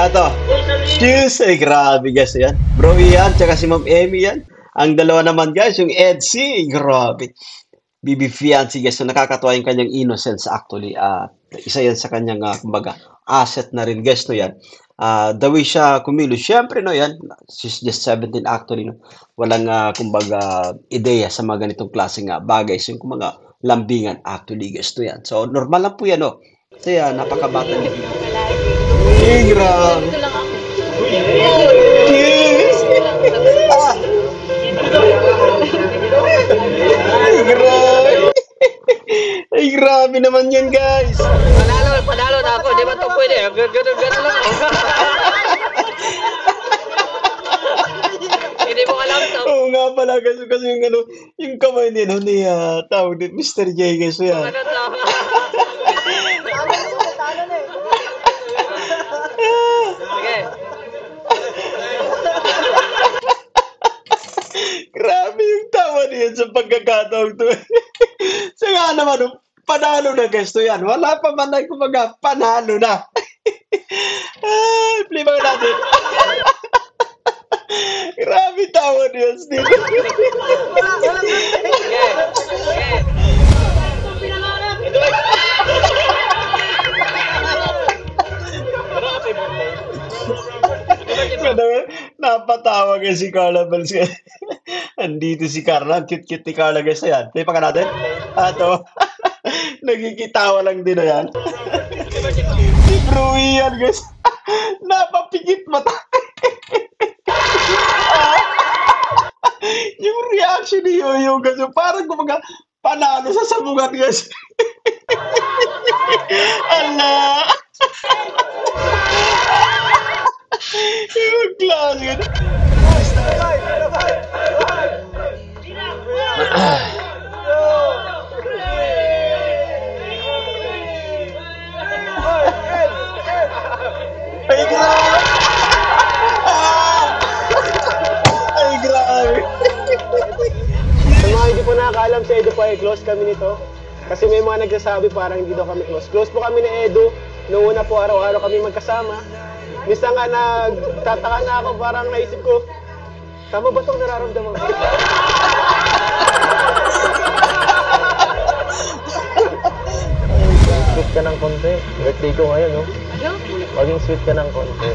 Ato. Shoes. Ay, grabe guys yan. Bro Ian, tsaka si Ma'am Emmy yan. Ang dalawa naman guys, yung Edsy. Grabe. Bibi Fiancé guys. So nakakatuwa yung kanyang innocence actually. Isa yan sa kanyang, kumbaga, asset na rin guys, no yan. The way siya kumilos, syempre no yan, she's just 17 actually, no. Walang, kumbaga, ideya sa mga ganitong klaseng bagay. So yung kumbaga, lambingan actually guys, no yan. So normal lang po yan, no. Kasi napakabata niya. Ay, grabe. Dito lang ako. Cheers! Ay, grabe. Ay, grabe naman yan, guys. Panalo na ako. Di ba ito pwede? Ganun lang ako. Hindi mo alam to. Oo nga pala, kasi yung ano, yung kamay ni, no, ni, tawag din, Mr. J, guys, so yan. Ano to? Sige. Grabe yung tawa niya sa pagkakataon to. So nga naman, panalo na guys to yan. Wala pa man na kumaga, panalo na. Ay, play ba natin? Grabe tawa niya, Steve. Napatawa guys si Carla Bells. Andito si Carla. Ang cute-cute ni Carla guys. Ayan. Play pa ka natin. Ato. Nagkikitawa lang din na yan. Si Bro Ian guys. Napapikit mata. Yung reaction ni Yoyo guys. Parang kumaga panalo sa sabungan guys. Allah. Yung klase. Ay, grabe! Ay, grabe! Sa mga hindi po nakakaalam sa Edu po ay close kami nito. Kasi may mga nagsasabi parang hindi daw kami close. Close po kami ni Edu. Noong una po araw-araw kami magkasama. Minsan nga nagtataka na ako, parang naisip ko, tama ba itong nararamdaman ko? Sweet ka ng konti. Birthday ko ngayon, no? Ano? Maging sweet ka ng konti.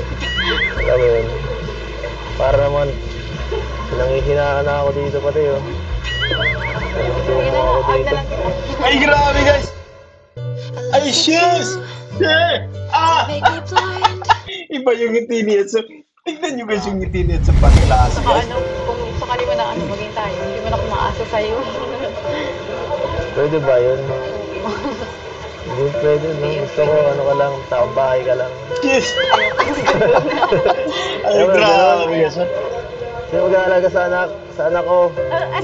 Alam mo yun. Para naman, nangihinaan na ako dito pati, oh. Nangihinaan ako dito. Ay, grabe guys! Ay, shoes! Iba yung ngiti niya. So, tignan nyo guys yung ngiti niya sa pangklase. Saka ano, kung sakali mo na ano, maging tayo, hindi mo na kumaasa sa'yo. Pwede ba yun? Hindi pwede, no? Gusto ko, ano ka lang, taong bahay ka lang. Yes! Ay, grabe guys. Sino mag-aalaga sa anak ko?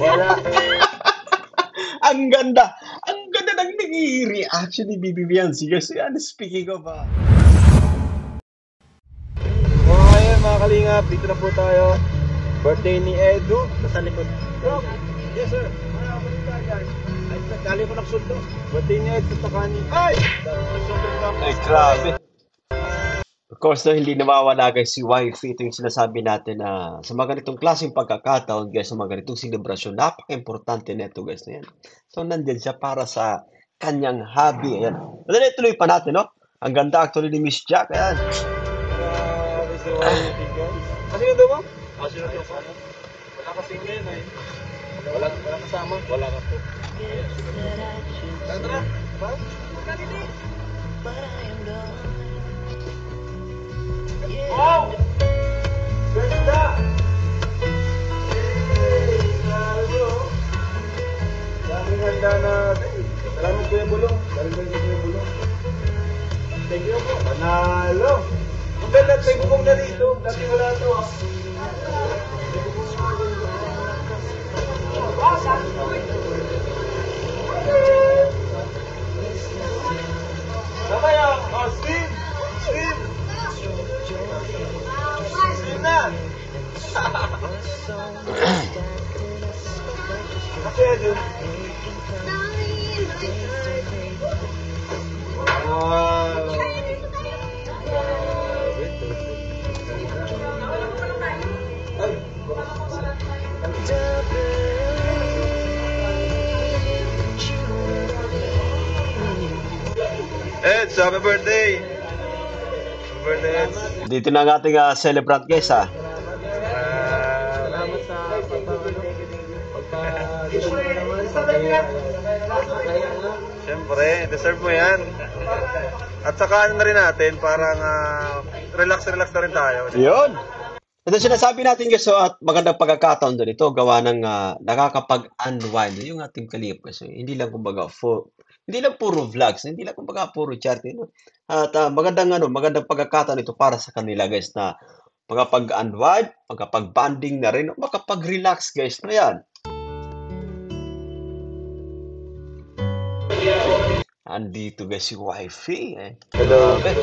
Wala. Ang ganda! Ang ganda ng nag-i-reaction ni Bibi Fiancé. Kasi ano, speaking of, Mga kalingap, dito na po tayo. Birthday ni Edu. Sa likod. Yes sir. Galing ko nagsundo. Birthday ni Edu sa kani. Ay! ay, grabe. Of course, no, hindi nawawala guys si wifey. Ito yung sinasabi natin na sa mga ganitong klaseng pagkakataon guys, sa mga ganitong selebrasyon, napaka-importante nito guys na yan. So, nandyan siya para sa kanyang hobby. Ayan. Madali, tuloy pa natin, no? Ang ganda actually ni Miss Jack. Ayan. Kasi yun daw mo? Kasi yun daw mo? Wala kasing ngayon eh. Wala kasama? Wala ka po. Tara, ba? Wow! Ganda! Daming handa natin. Salamat Kuya Bulong. Galing Kuya Bulong. Thank you po. Panalo! Ang ganda, may bubong na dito. Dati wala ito ah. Sabay ah! Oh, Steve! Steve! Steve na! Kasi Edu. Wow! Eds, happy birthday! Happy birthday, Eds. Dito na ang ating celebrant guys ha. Salamat sa gusto mo naman. Siyempre, deserve mo yan. At saka ano na rin natin, parang relax-relax na rin tayo. Yun. Ito sinasabi natin guys, so, at magandang pagkakataon doon ito, gawa ng nakakapag-unwind yung ating kalip kasi hindi lang kumbaga hindi lang puro vlogs, hindi lang kumbaga puro charity, no? At magandang pagkakataon ito para sa kanila guys na makapag-unwind, makapag-bonding na rin, makapag-relax guys na yan. Andito guys si wifey eh. Hello. Grabe.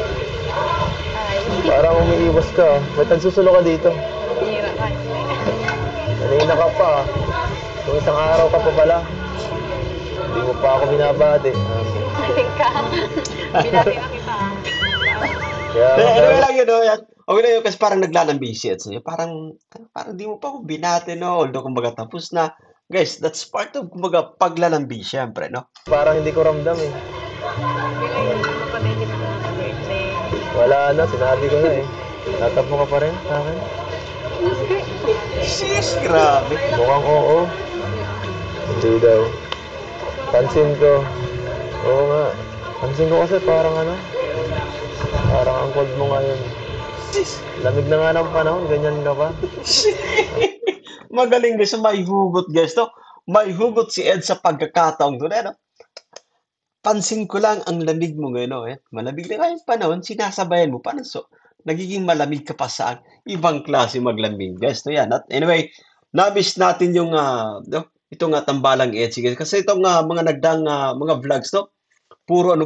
Ay, Parang umiiwas ka. Ba't nagsusulo ka dito? hira ka. Kanina ka pa. Kung isang araw ka pa pala. Hindi mo pa ako binabati. Galing ka. Binati na kita. Kaya, Anyway lang yun, no? Okay na yun kasi parang naglalambisi at parang di mo pa ako binati, no? Although kumbaga tapos na. Guys, that's part of kumbaga paglalambi, syempre, no? parang hindi ko ramdam eh. Bilay, papatigil ko na birthday. Wala na, sinabi ko na eh. Tatap mo ka pa rin sa akin. Sis, grabe. Mukhang oo. Hindi daw. Pansin ko. Oo nga. Pansin ko kasi parang parang ang cold mo ngayon. Sis. Lamig na nga ng panahon, ganyan ka pa. Magaling guys, may hugot guys, no? May hugot si Ed sa pagkakataong doon, no? Pansin ko lang ang lamig mo ngayon, no? Malamig na kayong panahon, sinasabayan mo pa, no? So, nagiging malamig ka pa sa ibang klase maglamig, guys. No, yan. At anyway, na-miss natin yung, itong tambalang Ed, guys. Kasi itong mga nagdang mga vlogs, no? Puro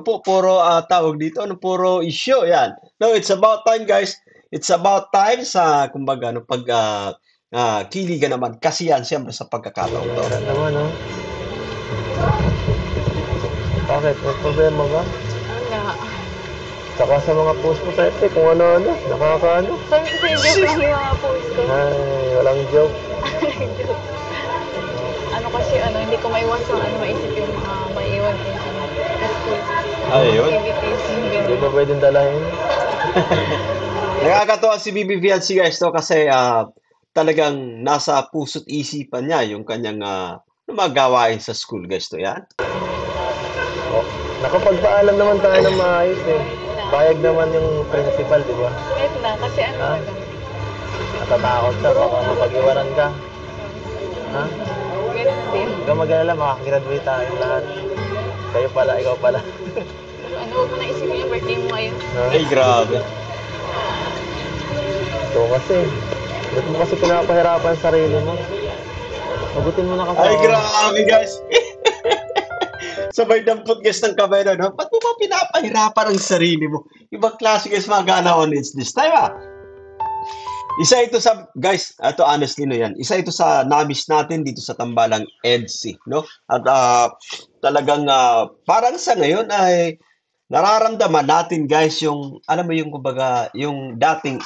tawag dito, puro issue, yan. No, it's about time, guys. It's about time sa, kumbaga, kiligan naman kasi yan siyempre sa pagkakataon to. Wala naman, no? Bakit? May problema ba? Wala. Saka sa mga post mo sa FB, kung ano-ano, nakakaano. Sabi ko sa'yo, joke lang yung mga post ko. Ay, walang joke. Joke. Ano kasi, hindi ko maiwasan, maisip yung mga maiiwan ko sa school. Ayun. Activities, yung Hindi ganyan. ba pwedeng dalahin? Nakakatawa si Bibi Fianci guys to kasi talagang nasa puso't isipan niya yung kanyang mga gawain sa school guys to yan. Oh, nakapagpaalam naman tayo ng maayos eh. Bayag naman yung principal, di ba? Kahit na, kasi Ha? talaga. Natatakot ka, baka mapag-iwanan ka. Ha? Ganun din. Huwag ka mag-alala, makagraduate tayo lahat. Kayo pala, ikaw pala. Huwag mo na isipin yung birthday mo ngayon. Ha? Ay grabe. Ito kasi. Ba't mo kasi pinapahirapan ang sarili mo? Magutin mo na kasi Ay ako. grabe guys. Sabay dampot guys ng kamay na, no? Ba't mo ba pinapahirapan ang sarili mo? Ibang klase guys mga gana on it's this time Isa ito sa, guys, ito honestly no yan, isa ito sa nabis natin dito sa tambalang EDSI, no? At talagang parang sa ngayon ay nararamdaman natin guys yung, alam mo yung kumbaga, yung dating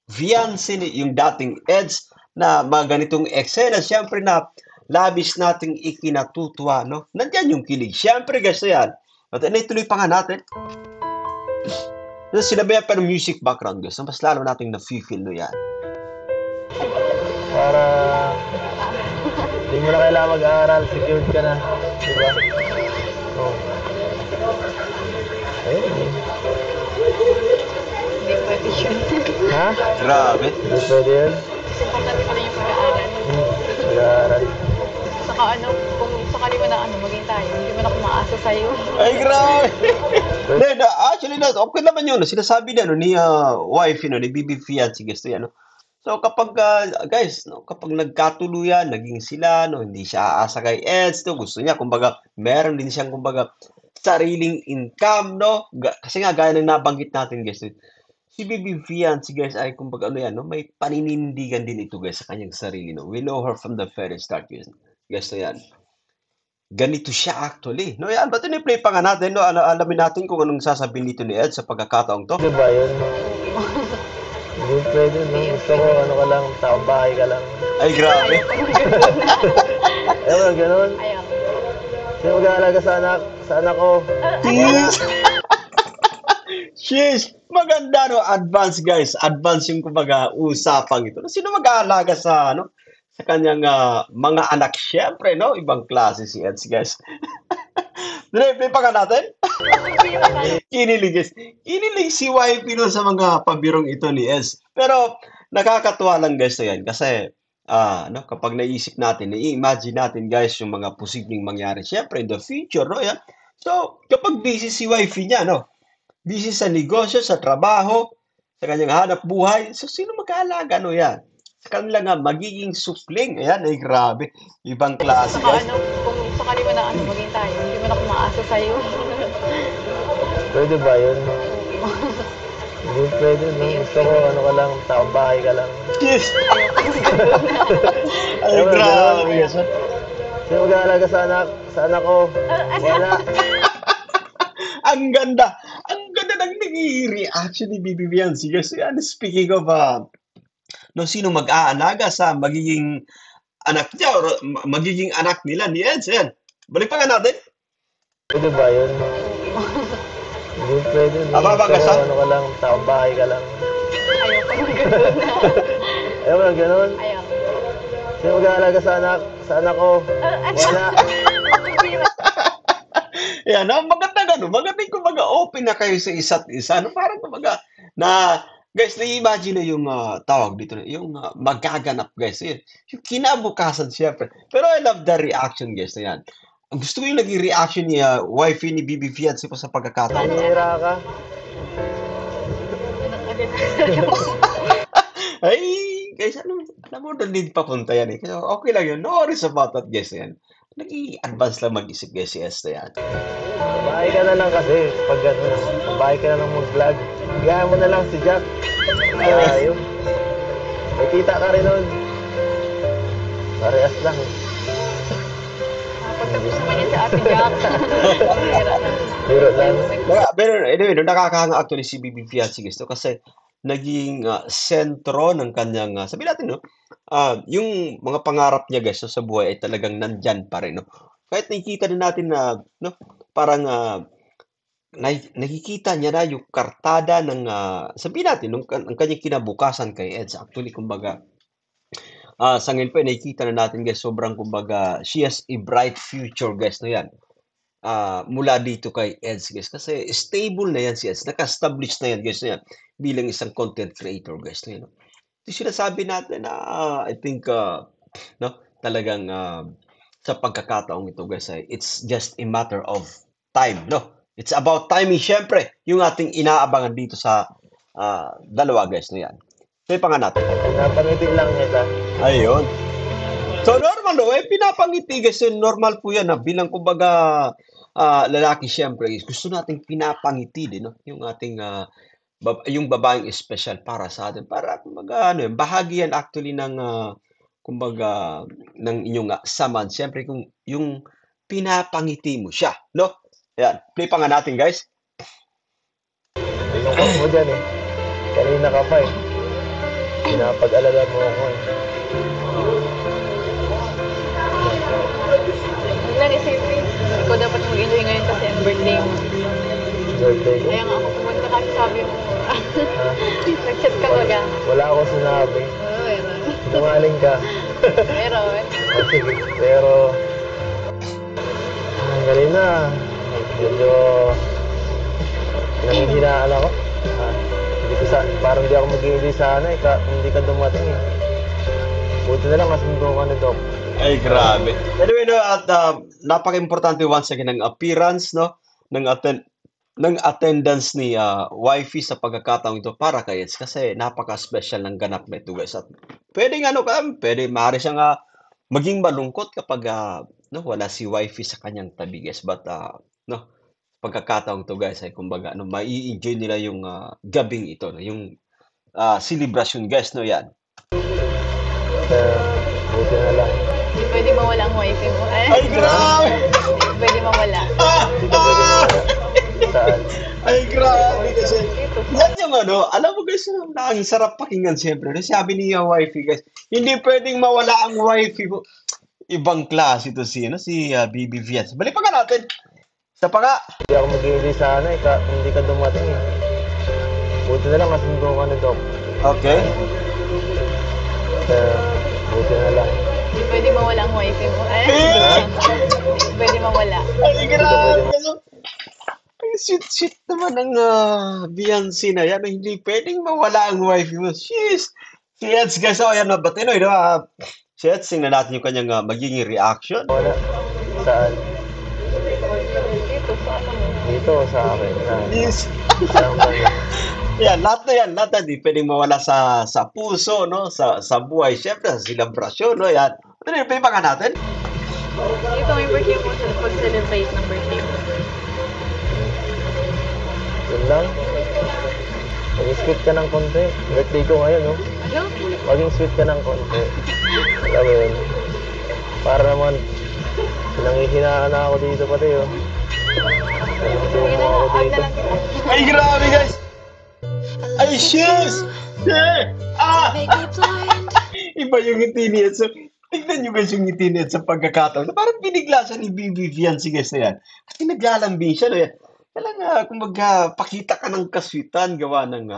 fiancé, yung dating EDS na mga ganitong eksena, syempre na labis nating ikinatutuwa, no? Nandiyan yung kilig. Syempre guys, yan. At ituloy pa nga natin. Sinabi pa ng music background guys, mas lalo nating na-feel no yan. Para hindi mo na kailangan mag-aaral, secured ka na. Diba? Oh. Ayun. Hindi pwede yun. Ha? Grabe. Hindi pwede yun. Mas importante pa rin yung pag-aaral. Mag-aaral. Saka kung sakali mo na maging tayo, hindi mo na kumaasa sa'yo. Ay, grabe. Actually, okay naman yun. Sinasabi na ni wife, ni Bibi Fianci, gusto yan. No? So, kapag, guys, no, kapag nagkatuluyan, naging sila, no, hindi siya aasa kay Eds, no, gusto niya, kumbaga, meron din siyang, kumbaga, sariling income, no? Kasi nga, gaya ng nabanggit natin, guys, si Bibi Fianci, guys, ay, kumbaga, no, may paninindigan din ito, guys, sa kanyang sarili, no? We know her from the very start, guys. Guys, so yan. Ganito siya actually. No, yan. Ba't ini-play pa nga natin? No? Alamin natin kung anong sasabihin dito ni Ed sa pagkakataong to. Diba yun? Hindi pwede, no? Gusto ko, ka lang, taong bahay ka lang. Ay, grabe. Ewan, ganun. Ayaw. Sino mag-aalaga sa anak ko? Sheesh! Maganda, no? Advance, guys. Advance yung kumbaga usapang ito. Sino mag-aalaga sa, ano, sa kanyang mga anak? Siyempre, no? Ibang klase si Eds, guys. Play pa ka natin? Kinilig, guys. Kinilig si YP no sa mga pabirong ito ni Eds. Pero, nakakatuwa lang, guys, na yan. Kasi, no, kapag naisip natin, i-imagine natin, guys, yung mga posibleng mangyari. Siyempre, in the future, no? Yan. So, kapag busy si YP niya, no? Busy sa negosyo, sa trabaho, sa kanyang hanap buhay. So, sino mag-aalaga, no, yan? Sa kanila nga, magiging supling. Ayan, ay grabe. Ibang klase, Saka guys. ano, kung sakali mo na ano, maging tayo, hindi mo na kumaasa sa'yo. Pwede ba yun? Hindi pwede, no? Gusto ko, ano ka lang, taong bahay ka lang. Yes! Ay, Ayun, grabe, guys. Sino mag-aalaga sa anak ko? Wala. Ang ganda. Ang ganda ng naging reaction ni Bibi Fiancé. Kasi, speaking of, no, sino mag-aalaga sa magiging anak niya or magiging anak nila ni Eds. Ayan. Balik pa nga natin. Pwede ba yun? Hindi pwede, no? Tama ba, Gusto ko, Gaston? ano ka lang, taong bahay ka lang. Ayoko ng ganun. Ayaw mo lang ganun? Ayoko. Sino mag-aalaga sa anak ko? Wala. Ayan, maganda gano'n. Maganda yung kumbaga open na kayo sa isa't isa. No? Parang kumbaga na, guys, na-imagine na yung tawag dito, yung magaganap, guys. Yun. Yung kinabukasan, siyempre. Pero I love the reaction, guys, na yan. Ang gusto ko yung naging reaction ni wifey ni Bibi Fiancé po sa pagkakataon. Panira ka. Ay, guys, alam mo, doon din papunta yan eh. Kaya okay lang yun. No worries about that, guys, yan. Nag-i-advance lang mag-isip, guys, si Esther yan. Bahay ka na lang kasi. Pag ano, bahay ka na lang mag-vlog. Gaya mo na lang si Jack. Ayaw. May kita ka rin nun. Parehas lang. Pagtapos naman yan sa Ate Jack. Pera na. Biro lang. Pero anyway, no, nakakahanga actually si Bibi Fiancé, guys, no? Kasi naging sentro ng kanyang, sabihin natin, no? Yung mga pangarap niya, guys, no, sa buhay ay talagang nandyan pa rin, no? Kahit nakikita na natin na, no, parang nakikita niya na yung kartada ng, sabihin natin, ang kanyang kinabukasan kay Eds. Actually, kumbaga, sa ngayon pa, nakikita na natin, guys, sobrang, kumbaga, she has a bright future, guys, no yan. Mula dito kay Eds, guys. Kasi stable na yan si Eds. Naka-establish na yan, guys, na yan, bilang isang content creator, guys. No, yan. Ito sinasabi natin na I think, no, talagang sa pagkakataong ito, guys, it's just a matter of time, no? It's about timing, syempre, yung ating inaabangan dito sa dalawa, guys, no yan. So, pa nga natin. Napangiti lang kita. Ayun. So, normal, no? Pinapangiti, guys. Normal po yan, bilang, kumbaga, lalaki, syempre, gusto nating pinapangiti din, no? Yung ating, yung babaeng special para sa atin. Para, kumbaga, ano, bahagi yan actually ng, kumbaga, ng inyong saman. Syempre, kung yung pinapangiti mo siya, no? Ayan. Play pa nga natin, guys. Tinukok mo dyan eh. Kanina ka pa eh. Pinapag-alala mo ako eh. Huwag lang isipin. Ikaw dapat mag-enjoy ngayon kasi ang birthday mo. Birthday ko. Kaya nga ako pumunta kasi sabi mo. Nag-chat ka baga. Wala ako sinabi. Oo, meron. Tumaling ka. Meron. Oh, sige. Pero, galing na. Medyo, nangihinaan ako. Hindi ko parang di ako mag-i-enjoy sana eh. Kung hindi ka dumating eh. Buti na lang masundo ka na, Doc. Ay, grabe. Anyway, no, at napaka-importante once again ng appearance, no, ng attendance ni wifey sa pagkakataong ito para kay Eds kasi napaka-special ng ganap na ito, guys. At pwedeng pwede maaari siyang maging malungkot kapag no, wala si wifey sa kanyang tabi, guys. But no, pagkakataong ito, guys, ay kumbaga mai-enjoy nila yung gabing ito, no, yung celebration, guys, no, yan. Buti na lang. Hindi pwede mawala ang wifi mo. Ay, grabe! Hindi pwede mawala. Hindi ka pwede na. Saan? Ay, grabe kasi. Dito. Yan yung alam mo, guys, ang sarap pakinggan siyempre. Sabi ni wifey, guys, hindi pwedeng mawala ang wifey mo. Ibang klase ito si Bibi Fiancé. Balik pa nga natin. Sa pa nga. Hindi ako mag-i-enjoy sana eh. Kung hindi ka dumating eh. Buti na lang kasundo ka ni Doc. Okay. Buti na lang. Hindi pwede mawala ang wifi mo. Hindi pwede mawala. Ay, grabe. Ang sweet-sweet naman ng Beyonce na yan. Hindi pwedeng mawala ang wife mo. Jeez. Si Eds, guys, oh, yan, Batinoy, no? Si Eds, tingnan natin yung kanyang magiging reaction. Wala. Saan? Dito, sa ano mo? Dito sa akin. Yes. Saan ba yun? Yan, lahat na, di pwedeng mawala sa puso, no? Sa buhay, syempre, sa selebrasyon, no? Yan. Ano yung payback natin? Dito may birthday mo sa pag-celebrate ng birthday mo. Yun lang. Maging sweet ka ng konti. Birthday ko ngayon, no? Ano? Maging sweet ka ng konti. Alam mo yun. Para naman, pinanghihinaan na ako dito pati, oh. Sige na, ako add na dito. lang kita. Ay, grabe, guys! Ay, shiz! Iba yung ngiti ni Ed. So, tignan nyo guys yung ngiti ni Ed sa pagkakataon. Parang binigla siya ni BB Fiancé guys na yan. Kasi naglalambing siya. No, yan. Kailangan, kumbaga, pakita ka ng kaswitan, gawa ng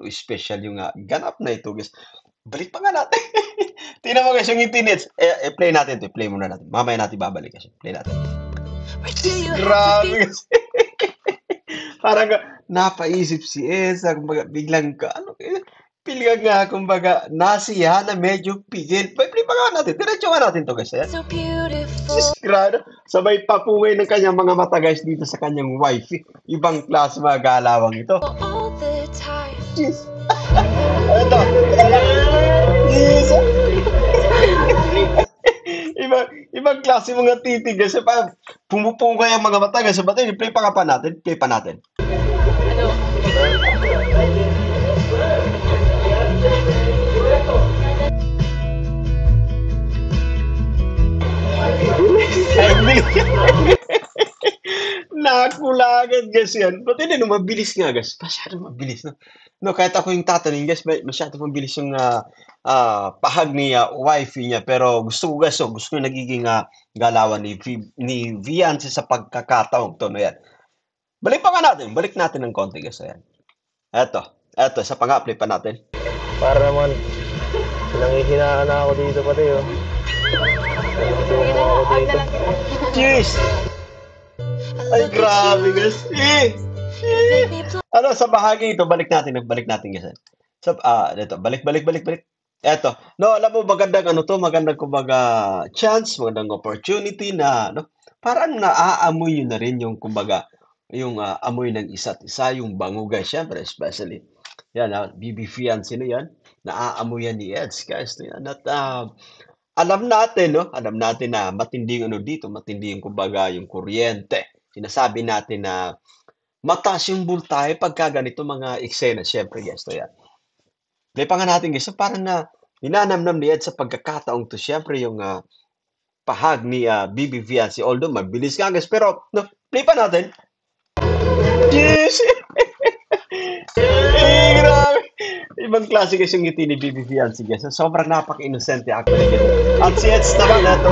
special yung ganap na ito guys. Balik pa nga natin. Tingnan mo guys yung ngiti ni Ed. Play natin ito. Play muna natin. Mamaya natin babalik guys. Play natin. Grabe guys. Parang napaisip si Esa, kumbaga biglang biglang nga, kumbaga nasiya na medyo pigil. Play pa nga natin, diretso nga natin to guys. So beautiful. Grado, sabay papungay ng kanyang mga mata guys dito sa kanyang wife. Ibang klase mga galawang ito. All the time. Jeez. Ito. Yes. Ibang klase mga titig guys. Pumupungay ang mga mata guys. Ba't play pa nga pa natin? Play pa natin. Ano? Ay, nakulagan guys yan. Ba't hindi, no, mabilis nga guys. Masyado mabilis. No, kahit ako yung tatanungin guys, masyado mabilis yung pahag ni wifey niya. Pero gusto ko guys, gusto ko yung nagiging galawan ni Fiancé sa pagkakataong to. No, yan. Balik pa nga natin. Balik natin ng konti guys. Ayan. Eto, sa pang-apply pa natin. Para naman, pinanghihinaan na ako dito pati, oh. Sige na, add na lang kita. Cheers! Ay, grabe guys. Ano, sa bahagi ito, balik natin guys. Dito, balik. Eto, no, alam mo, magandang kumbaga chance, magandang opportunity na, no, parang naaamoy yun na rin yung kumbaga, yung amoy ng isa't isa, yung bango guys, syempre, especially. Yan, BB Fiancé na yan, naaamoy yan ni Eds, guys. Yan, at alam natin na matindi dito, matindi yung kumbaga yung kuryente. Sinasabi natin na mataas yung voltahe pagka ganito mga eksena, syempre guys, to yan. Play pa nga natin guys, so parang ninanamnam ni Ed sa pagkakataong to, syempre yung pahag ni BB Fiancé, although mabilis nga guys, pero no, play pa natin. Yes! Grabe! Ibang klase guys yung ngiti ni BB Fiancé guys. Sobrang napaka-innocente actually guys. At si Eds naman ito,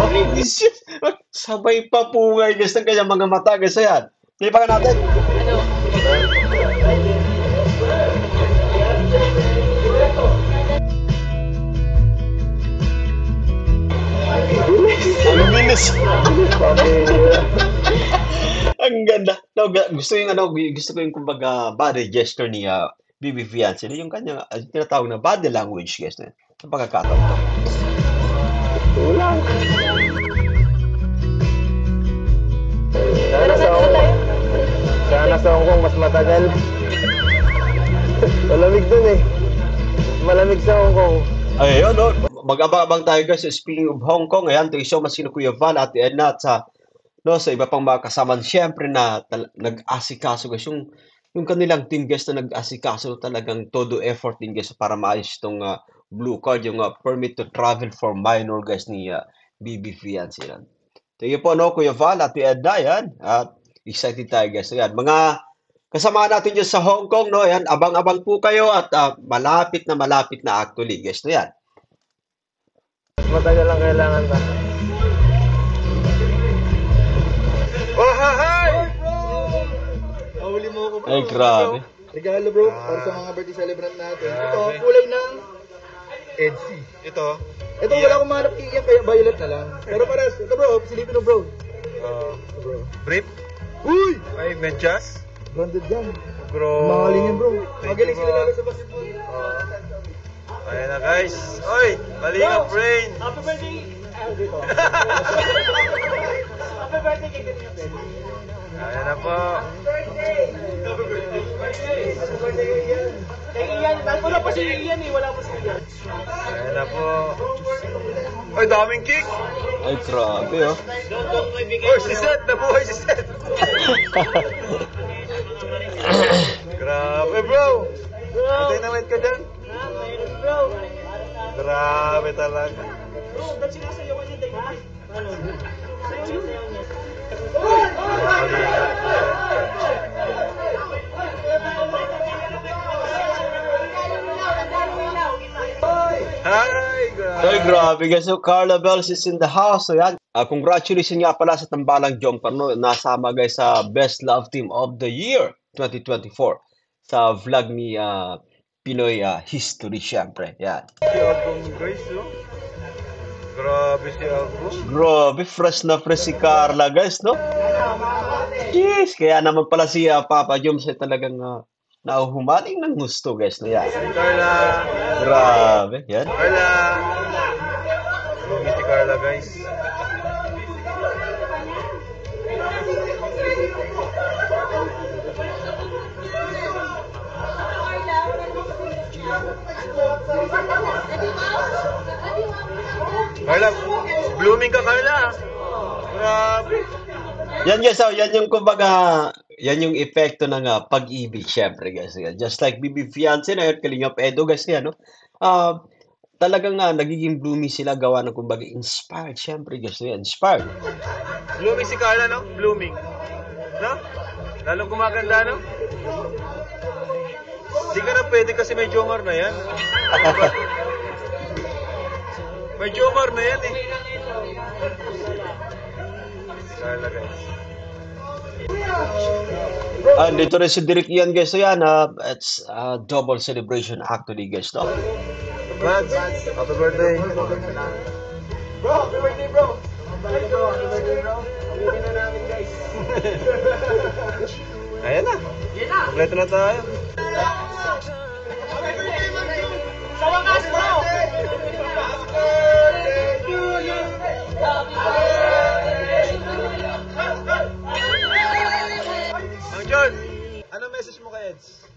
sabay pa pungay guys ng kanyang mga mata guys. Ayan. Play pa nga natin. Ano? Ang bilis. Ang ganda. No, gusto ko yung kumbaga body gesture ni BB Fiancé, yung kanyang tinatawag na body language guys na sa pagkakataon to. Ulang. Sana sa Hong Kong mas matagal. Malamig dun eh. Malamig sa Hong Kong. Ayun, no? Mag-abang tayo guys. Speaking of Hong Kong, ayan, ito show mas sino Kuya Val, Ate Edna, at sa iba pang mga kasaman, syempre na nag-asikaso guys, yung kanilang team guys na nag-asikaso talagang todo effort din guys para maayos itong blue card, yung permit to travel for minor guys ni BB Fiancé yan. Thank you po, no, Kuya Val, Ate Edna, yan. At excited tayo guys. Ayan, mga kasama natin dyan sa Hong Kong, no, yan, abang-abang po kayo at malapit na actually guys, no, yan. Matagal lang kailangan ba? Oh, hi! Huli mo ako, bro. Ay, grabe. Regalo bro, para sa mga birthday celebrant natin. Ito, Grabe. kulay ng EDC. Ito. Ito, wala akong mahanap iyan, kaya violet na lang. Pero paras, ito bro, silipin mo bro. Ito bro. Brief. Uy! Ay, medyas. Branded yan. Bro. Mahalin yan bro. Thank Magaling you, sila bro. talaga sa basketball. Ayan na guys. Oy, Kalingap Brain. Happy birthday! Dito. Happy birthday kay Kalingap Brain. Ayan na po. Happy birthday kay Ian. Kay Ian. Wala pa si Ian eh. Wala pa si Ian. Ayan na po. Ay, daming cake. Ay, grabe, oh. Oy, si Seth. Nabuhay si Seth. Grabe, bro. Patay na wait ka dyan. Bro. Grabe talaga. Bro, ba't sinasayawan niya tayo? Ano? Sayaw yun. Hi, grabe. Ay, grabe guys. So, Carla Bells is in the house. So, yan. Congratulations nga pala sa Tambalang Jomper, no? Nasama guys sa Best Love Team of the Year 2024 sa vlog ni Pinoy History, syempre. Yan. Si Agong guys, oh. Grabe si Agong. Grabe, fresh na fresh si Carla guys, no? Yes, kaya naman pala si Papa Joms ay talagang nauhumaling ng gusto guys, no? Yan. Si Carla. Grabe, yan. Carla. Lugi si Carla, guys. Carla, blooming ka, Carla. Grabe. Yan guys, yan yung kumbaga, yan yung epekto ng pag-ibig, syempre guys. Yan. Just like Bibi Fiancé na yun, Kalingap Edo guys, yan, no? Talagang nagiging blooming sila, gawa ng kumbaga inspired, syempre guys, yan, inspired. Blooming si Carla, no? Blooming. No? Lalong gumaganda, no? Di ka na pwede kasi may Jomar na yan. May Jomar na yan, eh. Carla, guys. Dito rin si Derek Ian guys, so yan, it's a double celebration actually guys, no? Vance, happy birthday. Bro, happy birthday bro. Happy birthday bro. Ulitin na namin guys. Ayan na. Kompleto na tayo. Happy birthday Manju. Sa wakas bro. Mang John, ano message mo kay Eds?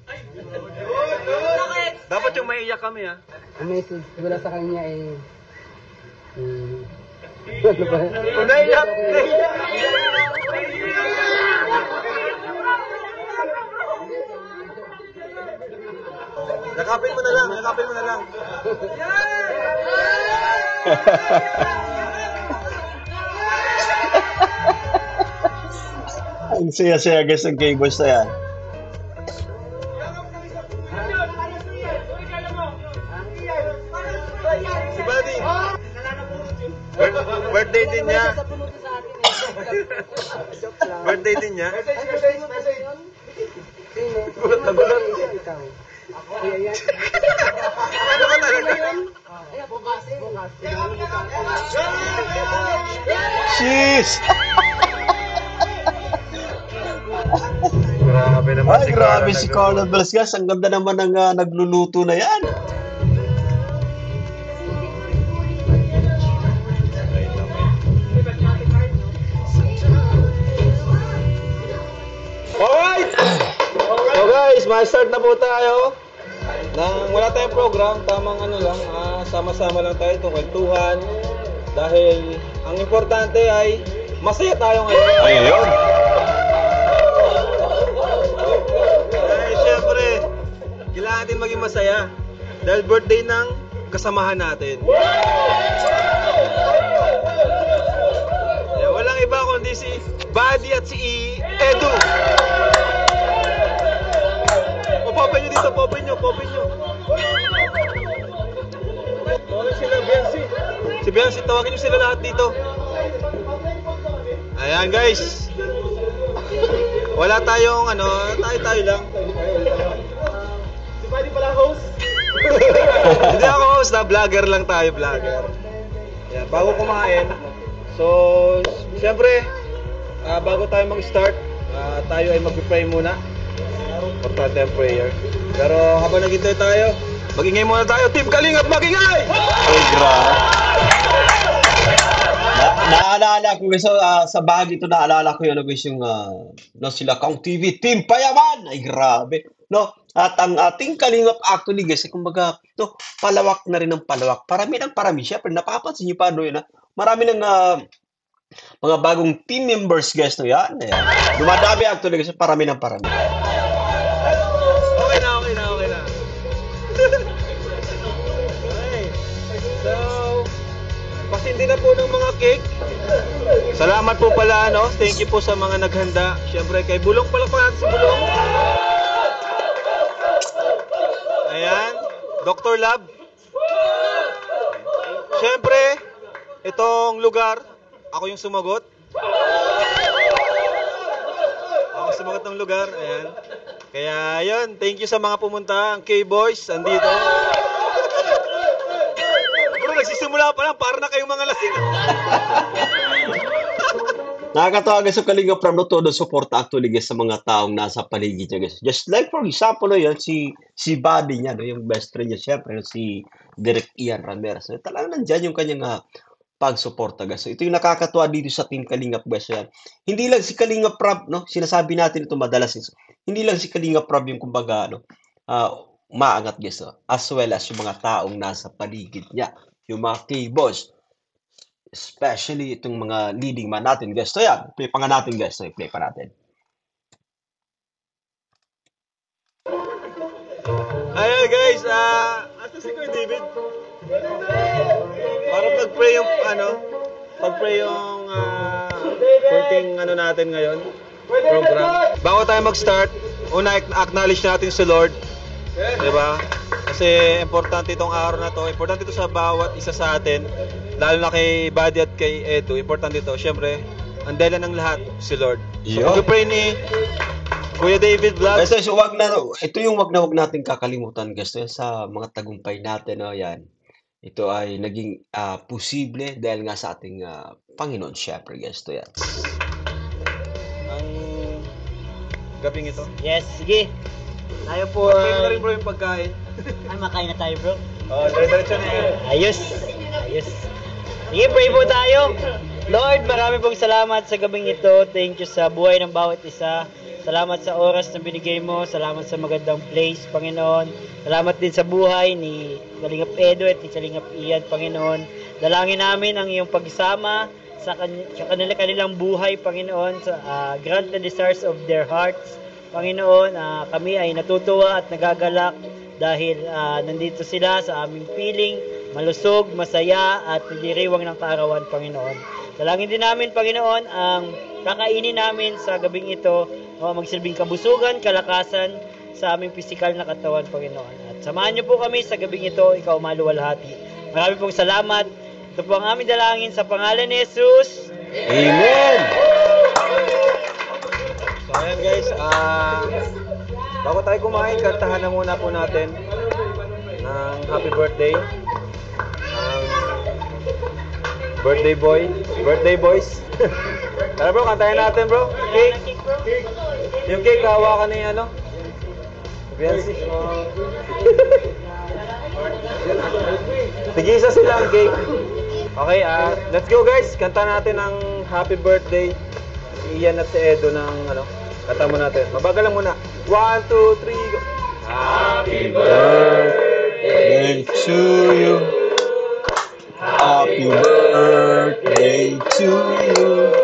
Dapat yung maiiyak kami, ha? Ang message wala sa kanya eh ano ba? Oh, naiiyak! Naiiyak! Yakapin mo na lang, yakapin mo na lang. Ang saya-saya guys ng K-Boys na yan. Si Buddy. Birthday din niya. Birthday din niya. Gulat na gulat. Ano ka talaga? Jeez! Grabe naman Ay, grabe si Carla Bells guys. Ang ganda naman ng nagluluto na yan. Alright! So guys, ma-start na po tayo. Wala tayong program, tamang ano lang, sama-sama lang tayo, kwentuhan. Dahil ang importante ay masaya tayo ngayon. Ayun. Ay, syempre, kailangan natin maging masaya. Dahil birthday ng kasamahan natin. Kaya walang iba kundi si Buddy at si Edu. Popin nyo dito, popin nyo. Tawagin sila, Biancy. Si Biancy, tawagin nyo sila lahat dito. Ayan guys. Wala tayong tayo lang. pala host. Hindi ako host na, vlogger lang tayo, vlogger. Yan, bago kumain. So, siyempre, bago tayo mag-start, tayo ay mag-pray muna. Importante ang prayer. Pero habang naghintay tayo, mag-ingay muna tayo. Team Kalingap, mag-ingay! Ay, grabe. Naalala ko guys, sa bahagi ito naalala ko yun guys yung sila Kong TV Team Payaman. Ay grabe. No, at ang ating Kalingap actually guys, kumbaga, no, palawak na rin ng palawak. Parami ng parami. Syempre, napapansin niyo pa no yun, marami ng mga bagong team members guys no yan. Ayan. Dumadami actually guys, parami ng parami. Okay na. Okay. So, pasindi na po ng mga cake. Salamat po pala, thank you po sa mga naghanda. Siyempre, kay Bulong, palakpakan natin si Bulong. Ayan, Dr. Lab. Siyempre, itong lugar, ako yung sumagot. Ako sumagot ng lugar, ayan. Kaya, yun, thank you sa mga pumunta. Ang K-Boys, andito. Bro, nagsisimula pa lang, para na kayong mga lasing. Nakakatawa guys sa Kalingap Prab no, todo support actually guys sa mga taong nasa paligid niya guys. Just like for example no, yan, si buddy niya, no, yung best friend niya syempre, no, si Direk Ian Ramirez. So, talagang nandyan yung kanyang pagsuporta guys. So, ito yung nakakatuwa dito sa Team Kalingap guys. Yan. Hindi lang si Kalingap Prab, no, sinasabi natin ito madalas. Hindi lang si Kalingap Prab yung kumbaga, maangat guys. As well as yung mga taong nasa paligid niya. Yung mga K-Boys. Especially itong mga leading man natin guys. So yan, play pa nga natin guys. So play pa natin. Ayan guys, ito si Kuya David. Para pag-pray yung kunting natin ngayon, program. Bago tayo mag-start, una acknowledge natin si Lord. Diba? Kasi importante itong araw na to. Importante ito sa bawat isa sa atin. Lalo na kay Buddy at kay Edu. Importante ito. Siyempre, ang dahilan ng lahat, si Lord. So, mag-pray ni Kuya David Vlogs. So, ito yung wag natin kakalimutan guys. Sa mga tagumpay natin, yan. Ito ay naging posible dahil nga sa ating Panginoon. Siyempre guys, ito yan. Ang gabing ito. Yes, sige. Tayo po. Pagkain na rin bro yung pagkain. Ay, makain na tayo bro. Dire-diretso na yan. Ayos. Sige, pray po tayo. Lord, marami pong salamat sa gabing ito. Thank you sa buhay ng bawat isa. Salamat sa oras na binigay mo. Salamat sa magandang place, Panginoon. Salamat din sa buhay ni Kalingap Edo at ni Kalingap Ian, Panginoon. Dalangin namin ang iyong pagsama sa kanilang buhay, Panginoon. Grant the desires of their hearts. Panginoon, kami ay natutuwa at nagagalak dahil nandito sila sa aming piling, malusog, masaya at nagdiriwang ng kaarawan, Panginoon. Dalangin din namin, Panginoon, ang kakainin namin sa gabing ito magsilbing kabusugan, kalakasan sa aming pisikal na katawan, Panginoon. At samahan niyo po kami sa gabing ito, ikaw maluwalhati. Marami pong salamat. Ito po ang aming dalangin sa pangalan ni Jesus. Amen! So ayan guys, bago tayo kumain, kantahan na muna po natin ng happy birthday ang birthday boys. Tara bro, kantahin natin bro. Cake. Yung cake, hawakan na yung Biancy. Tigisa sila ang cake. Okay, let's go guys. Kanta natin ang happy birthday si Ian at si Edo ng kanta mo natin. Mabagal lang muna. 1, 2, 3, go. Happy birthday to you. Happy birthday to you.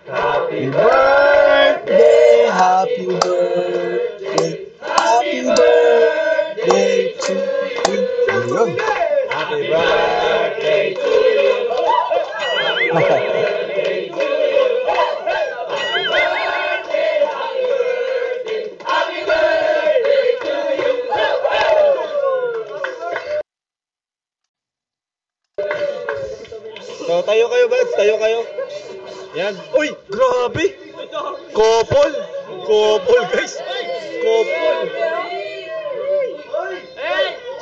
Happy birthday, happy birthday, happy birthday to you. Happy birthday to you. So, tayo kayo, Bads. Tayo kayo. Yan. Uy! Grabe! Couple, guys. Couple.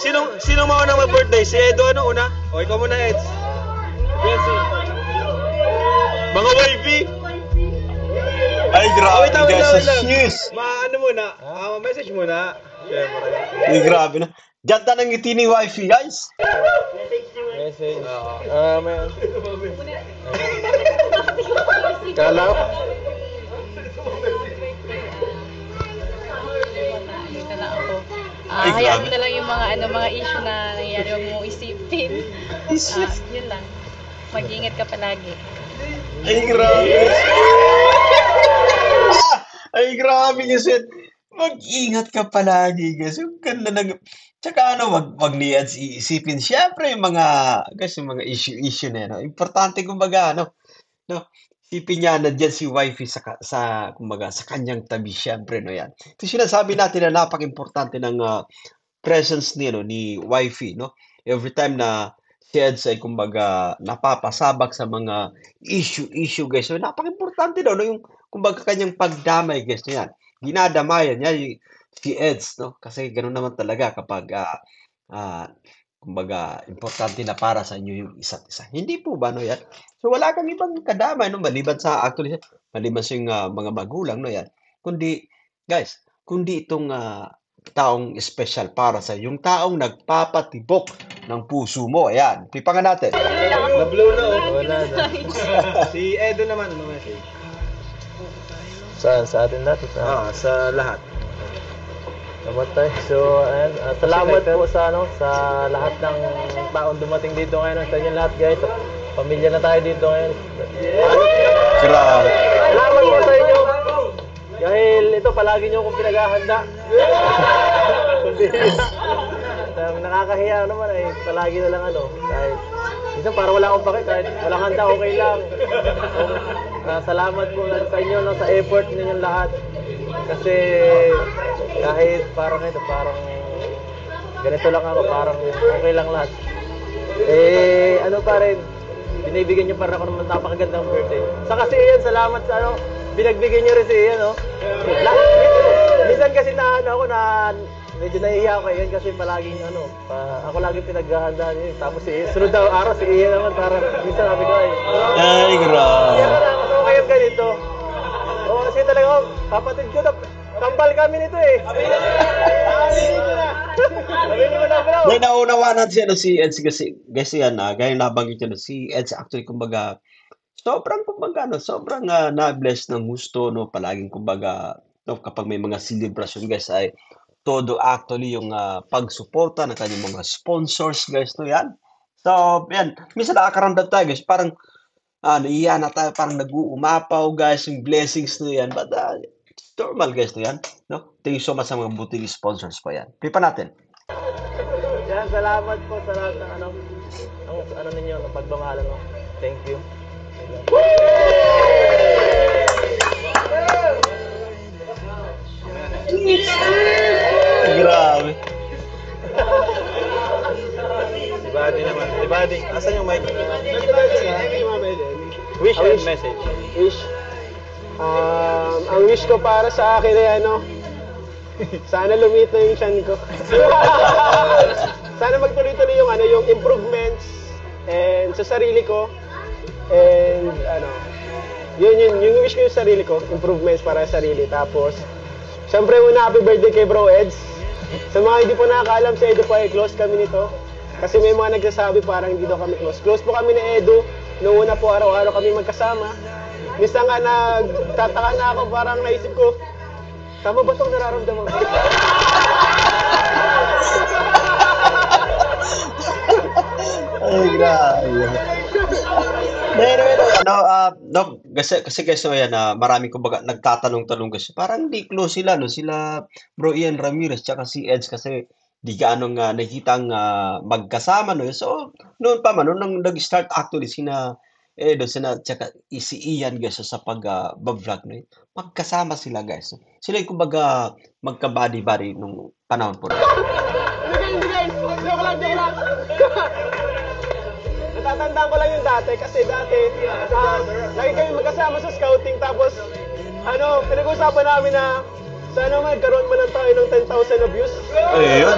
Sino mauna mag-birthday? Si Edo ano una? O ikaw muna, Eds. Bensi. Mga wifey. Ay, grabe Wait lang. guys. Yes. Ano muna? Message muna. Siyempre. Ay, grabe na. Ganda ng ngiti ni wifey, guys. Message. Kala ko. Dito na ako. Ay, Hayaan grabe. mo na lang yung mga issue na nangyayari, huwag mo isipin. Yun lang. Mag-ingat ka palagi. Ay, grabe. Ay, grabe kasi. Mag-ingat ka palagi guys. Yung ganda ng... Tsaka wag niyan iisipin. Siyempre, yung mga issue na yan. No? Importante, kumbaga, no? Isipin niya, nandiyan si wifey kumbaga, sa kanyang tabi, siyempre, no yan. Ito sinasabi natin na napaka-importante ng presence ni wifey, no? Every time na si Eds ay, kumbaga, napapasabak sa mga issue, guys. So, napaka-importante daw, no? Yung, kumbaga, kanyang pagdamay, guys, no yan. Dinadamayan niya si Eds, no? Kasi ganoon naman talaga kapag, kumbaga, importante na para sa inyo yung isa't isa. Hindi po ba, no yan? So, wala kang ibang kadamay, no? Maliban sa yung mga magulang, no yan? Kundi itong taong special para sa yung taong nagpapatibok ng puso mo. Ayan, pipangan natin. Na-blow na, oh. Wala na. Si Edo naman, ano message? Saan? Sa atin natin? Sa lahat. Namatay. So, ayan. Salamat po sa lahat ng taong dumating dito ngayon. Sa inyo lahat, guys. Pamilya na tayo dito ngayon. Grabe. Salamat po sa inyo. Dahil ito, palagi nyo akong pinaghahanda. Nakakahiya naman eh. Palagi na lang kahit minsan para wala akong pakit, kahit walang handa, okay lang. Salamat po sa inyo sa effort ninyong lahat. Kasi kahit parang ganito lang ako, parang okay lang lahat. Pa rin, binibigyan nyo pa rin ako ng napakagandang birthday. Sa kasi Ian, salamat sa binagbigyan nyo rin si Ian, minsan kasi ako medyo nahihiya ako Ian kasi palaging ako laging pinaghahandaan niya. Tapos sunod daw araw si Ian naman, parang minsan sabi ko Ay, grabe. kaya lang, so kayang ganito. Kasi talaga, kapatid ko, kambal kami nito eh. Sabihin ko na, bro. Dahil naunawa natin si Eds kasi yan, gaya nabanggit yun, si Eds actually, kumbaga, sobrang na-bless ng gusto, no, palaging, kumbaga, no, kapag may mga celebration, guys, ay todo actually yung pagsuporta ng kanyang mga sponsors, guys, no, yan. So, yan, minsan nakakaramdam tayo, guys, parang, iyan na tayo, parang nag-uumapaw, guys, yung blessings, no, yan, but, it's normal, guys, no, yan, no? Thank you so much sa mga buting sponsors pa yan. Pipa natin. Yan, salamat po sa lahat ng ninyo, ng pagmamahalan, no. Thank you. Grabe. Si Buddy naman. Si Buddy, asan yung mic? Wish and message. Wish. Ang wish ko para sa akin ay sana lumit na yung tiyan ko. Sana magtuloy-tuloy yung improvements and sa sarili ko. And yung wish ko yung sarili ko, improvements para sa sarili. Tapos, syempre una happy birthday kay Bro Eds. Sa mga hindi po nakakaalam, si Edo po ay close kami nito. Kasi may mga nagsasabi parang hindi daw kami close. Close po kami ni Edo. Noong una po araw-araw kami magkasama. Minsan nga nagtataka na ako, parang naisip ko, tama ba itong nararamdaman ko? Ay, grabe. Kasi guys, marami kumbaga nagtatanong-tanong kasi parang di close sila, no? Sila Bro Ian Ramirez tsaka si Eds kasi di gaano nga nakitang magkasama, no? So, noon nung nag-start actually sina Edo, tsaka si Ian, guys, sa pag-vlog, no? Magkasama sila, guys. Sila yung kumbaga magka-body-body nung panahon po. Hindi guys, joke lang. Natatandaan ko lang yung dati kasi lagi kami magkasama sa scouting tapos pinag-usapan namin na sana magkaroon man lang tayo ng 10,000 na views. Ayun.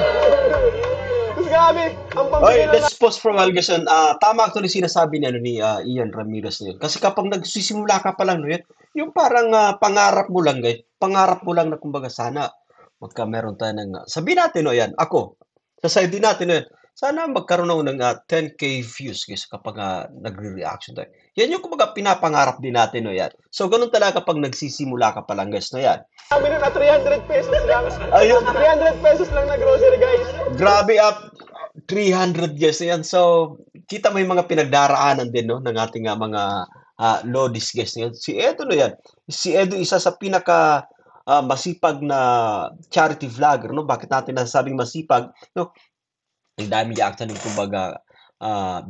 grabe. Ang Oy, pambili ng let's pause for a while, guys. Tama actually sinasabi ni, ni Ian Ramirez na yun. Kasi kapag nagsisimula ka pa lang no, yun, yung parang pangarap mo lang, guys. Pangarap mo lang na kumbaga sana meron tayo ng, sabihin natin, no, yan, ako, sa side din natin, no, yan, sana magkaroon ako ng 10K views, guys, kapag nagre-reaction tayo. Yan yung kumbaga pinapangarap din natin, no, yan. So, ganun talaga kapag nagsisimula ka pa lang, guys, no, yan. kami nun 300 pesos lang. Ayun. 300 pesos lang na grocery, guys. Grabe up 300 years na yan. So, kita mo yung mga pinagdaraanan din no, ng ating mga lodis guys na yan. Si Edo na yan. Si Edo isa sa pinaka masipag na charity vlogger. No? Bakit natin nasasabing masipag? No? Ang dami niya actually kumbaga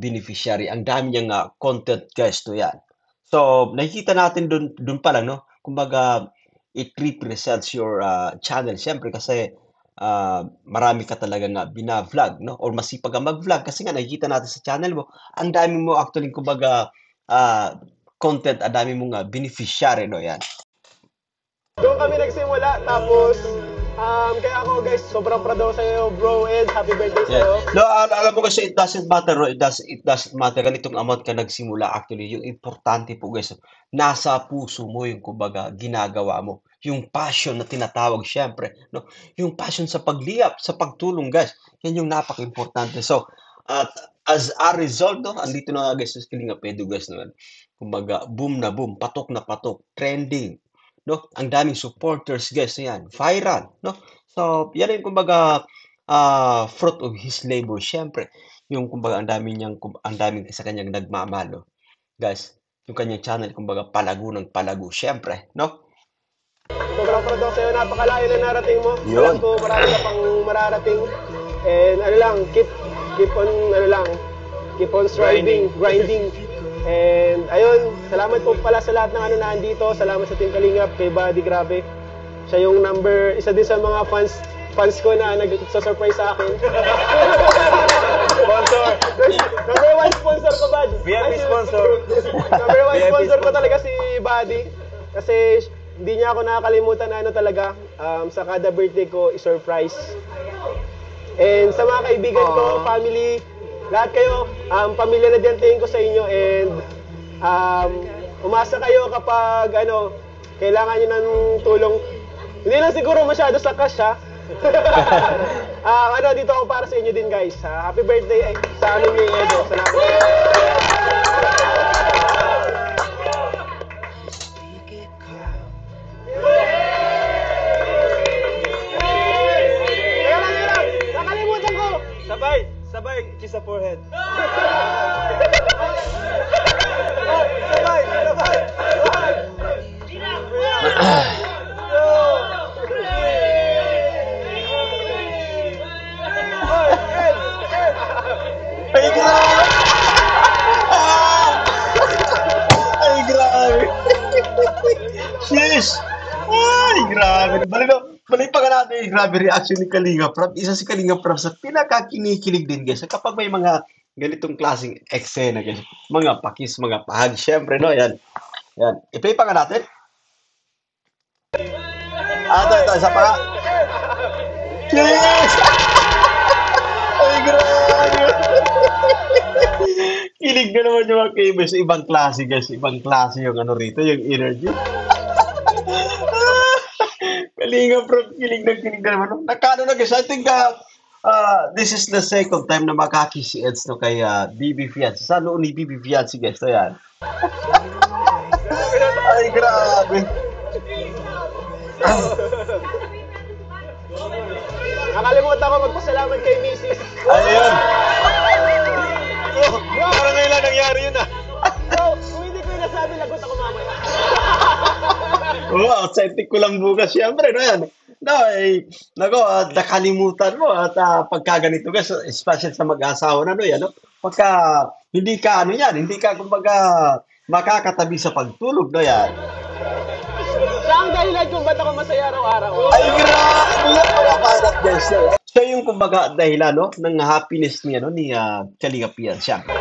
beneficiary. Ang dami niyang content guys to yan. So, nakikita natin dun pa lang, no? Kumbaga, it represents your channel. Siyempre kasi marami ka talaga nga bina-vlog, no? Or masipag ka mag-vlog kasi nga nakikita natin sa channel mo, ang dami mo actually kumbaga content, ang dami mo nga beneficiary, no? Yan. Doon kami nagsimula, tapos kaya ako guys, sobrang proud ako sa'yo, bro, Ed, happy birthday sa'yo. No, alam mo kasi it doesn't matter, no? It doesn't matter ganitong amount ka nagsimula actually. Yung importante po guys, nasa puso mo yung kumbaga ginagawa mo. Yung passion na tinatawag syempre, no? Yung passion sa pagliyap, sa pagtulong guys. Yan yung napaka-importante. So, as a result, no, andito na guys sa Kalinga Pedro guys naman. Kumbaga, boom na boom, patok na patok, trending. No? Ang daming supporters guys yan, viral, no? So, yan yung kumbaga fruit of his labor syempre. Yung kumbaga ang daming sa kanyang nagmamalo. Guys, yung kanyang channel kumbaga palago ng palago syempre, no? Sobrang proud ako sa'yo, napakalayo na narating mo. Yun. Alam ko, marami ka pang mararating. And ano lang, keep on, ano lang, keep on striving, grinding. And ayun, salamat po pala sa lahat ng ano na andito. Salamat sa Team Kalingap, kay Buddy, grabe. Siya yung isa din sa mga fans ko na nag-surprise sa akin. Sponsor! Number one sponsor ko, Bud. VIP sponsor. Number one VIP sponsor ko sponsor. talaga si Buddy. Kasi hindi niya ako nakakalimutan na ano talaga, sa kada birthday ko, i-surprise. And sa mga kaibigan ko, family, lahat kayo, pamilya na din tingin ko sa inyo. And umasa kayo kapag ano, kailangan nyo ng tulong. Hindi lang siguro masyado sa cash, ha? Dito ako para sa inyo din, guys. Happy birthday sa amin yung Edo. Salamat. Nakalimutan ko! Sabay, kiss sa forehead. Ay, grabe! Ay, grabe! Sheesh! Ay, grabe! Balik pa ka natin, grabe reaction ni Kalinga Prab. Isa si Kalinga Prab sa pinakakinikilig din, guys. Kapag may mga ganitong klaseng eksena, guys. Mga pakis, mga pahag. Siyempre, no? Yan. Yan. I-play pa ka natin. Ito, isa pa. Yes! Ay, grabe! Kilig na naman yung mga kabes. Ibang klase, guys. Ibang klase yung ano rito, yung energy. Kalinga Prab, kilig na naman. Nakano na guys, I think this is the second time na makaki si Eds no, kay BB Fianci. Sa noon ni BB Fianci guys, so yan. Ay, grabe. Nakalimutan ko magpasalamat kay Mrs. Ayun. Parang ngayon lang nangyari yun, ah. Bro, kung hindi ko yung nasabi, lagot ako mamaya. Oo, authentic ko lang bukas siyempre, no yan. No, nako, nakalimutan mo at pagka ganito guys, especially sa mag-asawa na no yan, no? Pagka hindi ka ano yan, hindi ka kumbaga makakatabi sa pagtulog, no yan. Siya ang dahilan kung ba't ako masaya araw-araw. Ay, grabe! Mga panat guys. Siya yung kumbaga dahilan, no, ng happiness niya, no, ni Kalinga Pian, siyempre.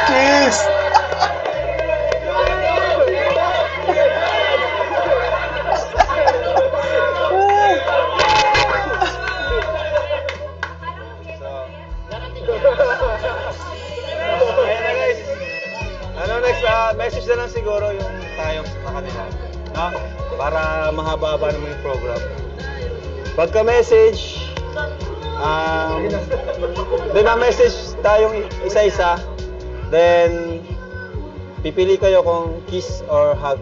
Cheers! message na lang siguro yung tayo sa kanila. No? Para mahaba-haba naman yung program. Pagka-message, then message tayong isa-isa. Then, pipili kayo kung kiss or hug.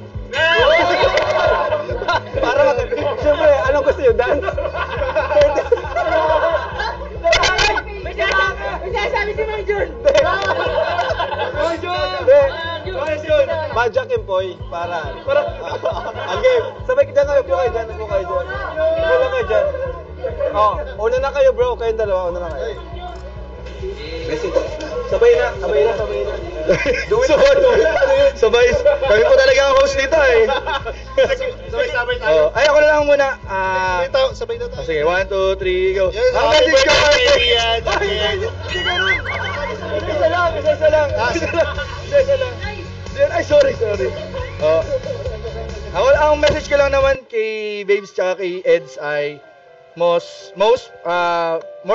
Para siyempre, anong gusto nyo? Dance? May sabi si Mang Jun! Majak Empoy, para. Okay, sabay dyan kayo po kayo dyan. Una kayo dyan. Oh, una na kayo bro, kayong dalawa, una na kayo. Sabay na. Sabay. Kami po talaga ang host dito eh. Sabay tayo. Ay, ako na lang muna. Sabay na tayo. Sige, 1, 2, 3, go. Ang message ko Isa lang. Ay, sorry. Oh. Ang message ko lang naman kay Babes tsaka kay Eds ay more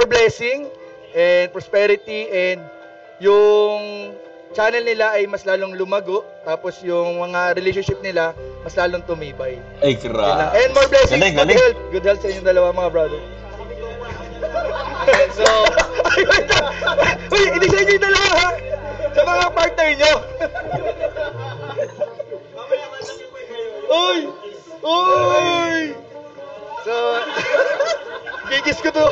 blessing and prosperity, and yung channel nila ay mas lalong lumago, tapos yung mga relationship nila mas lalong tumibay. Ay, grabe. And more blessings, Galing. good health sa inyong dalawa mga brother. So, hindi sa inyo yung dalawa ha, sa mga partner nyo. Uy! So, gigis ko to.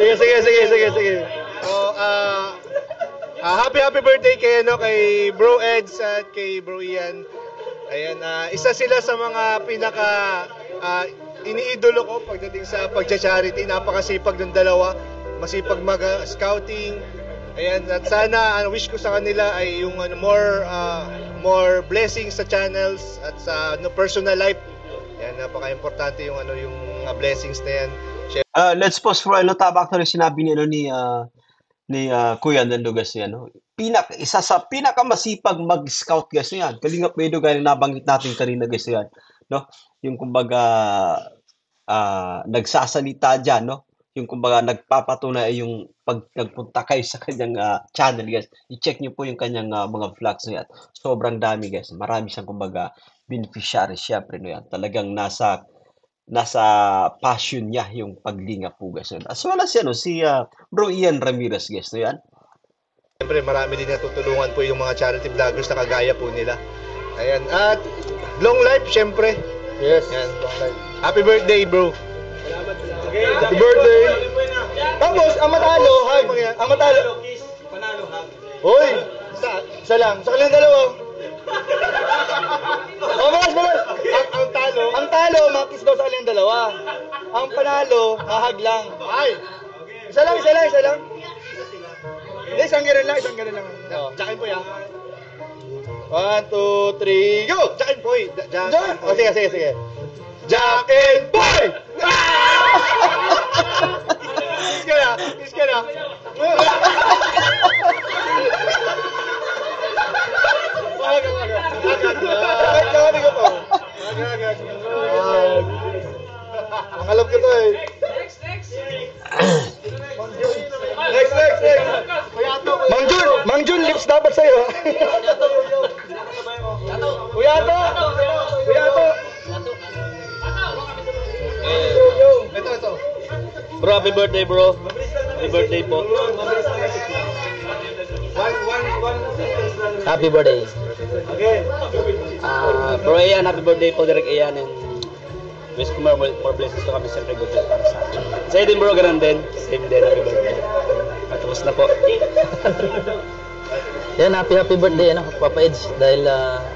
Sige. So, happy birthday kay Bro Eds at kay Bro Ian. Ayan, isa sila sa mga pinaka iniidolo ko pagdating sa pagcha-charity. Napakasipag ng dalawa, masipag mag-scouting. Ayan, at sana wish ko sa kanila ay yung more blessings sa channels at sa personal life. Ayan, napaka-importante yung yung mga blessings na yan. Let's pause for tama actually sinabi ni Kuya Nando guys yan, no? Isa sa pinakamasipag mag-scout guys yan. Kalingap Edo gaya nabanggit natin kanina guys yan, no? Yung kumbaga nagsasalita diyan, no? Yung kumbaga nagpapatunay yung pag nagpunta kayo sa kanyang channel guys. I-check niyo po yung kanyang mga vlogs na yan. Sobrang dami guys. Marami siyang kumbaga beneficiary syempre no yan. Talagang nasa passion niya yung paglinga po guys. As well as yan, si Bro Ian Ramirez guys, no yan. Siyempre marami din natutulungan po yung mga charity vloggers na kagaya po nila. Ayan, at long life siyempre. Yes. Ayan, long life. Happy birthday bro. Happy birthday. Tapos, ang matalo, hug. Ang matalo. Kiss, panalo, hug. Hoy! Isa lang. Sa kanilang dalawa. Malas. Ang talo, makis daw sa kanilang dalawa. Ang panalo, hahag lang. Ay! Isa lang. Hindi, isang ganun lang. Jack and Poy 1, 2, 3, go! Jack and Poy. Sige. Jack and Poy! Kiss ka na. Alam ko to eh. Next. Mang Jun, lips dapat sa'yo. Kuyato. Ito. Bro, happy birthday bro. Happy birthday po. Happy birthday. Okay. Bro Ian, happy birthday po, Direk Ian, and wish ko more blessings to kami siyempre good health para sa atin. Sa'yo din bro, ganun din. Same din, happy birthday. Tapos na po. Yan, happy birthday Papa Eds, dahil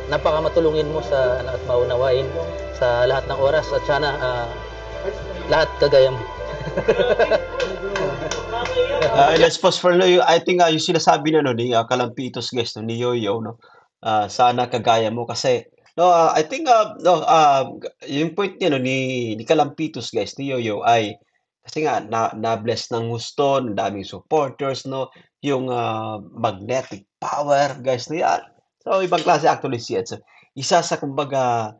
napakamatulungin mo sa at maunawain sa lahat ng oras at sana lahat kagaya mo. Let's pause for I think yung sinasabi na ni Kalampitos guys, no, ni Yoyo, no. Sana kagaya mo kasi I think yung point niya ni Kalampitos guys, ni Yoyo ay kasi nga na-bless ng gusto, ng daming supporters, no, yung magnetic power guys na yan. So ibang klase actually si Ed. So, isa sa kumbaga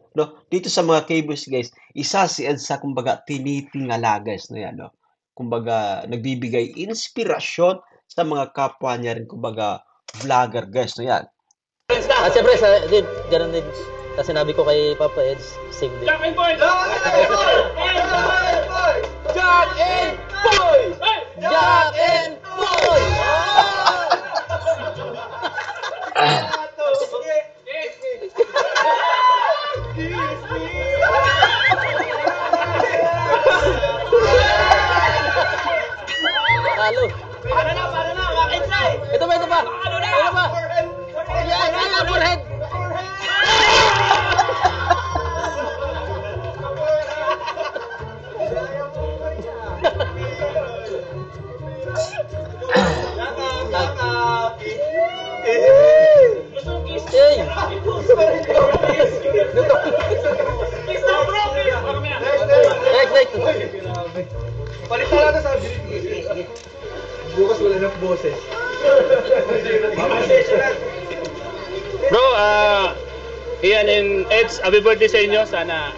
dito sa mga cables guys, isa si Ed sa kumbaga tinitingala guys na yan, no. Kumbaga nagbibigay inspirasyon sa mga kapwa niya rin kumbaga vlogger guys, no yan. At siyempre, ganun din. Kasi sinabi ko kay Papa Eds, same din. Jack and Boy! Jack and Boy! Jack and Boy! Halo. Para na, wakin sa eh! Ito pa. Ito pa. Yan, forehead. Palitan natin sa bukas wala ng boses. Bro, Ian and Eds, happy birthday sa inyo. Sana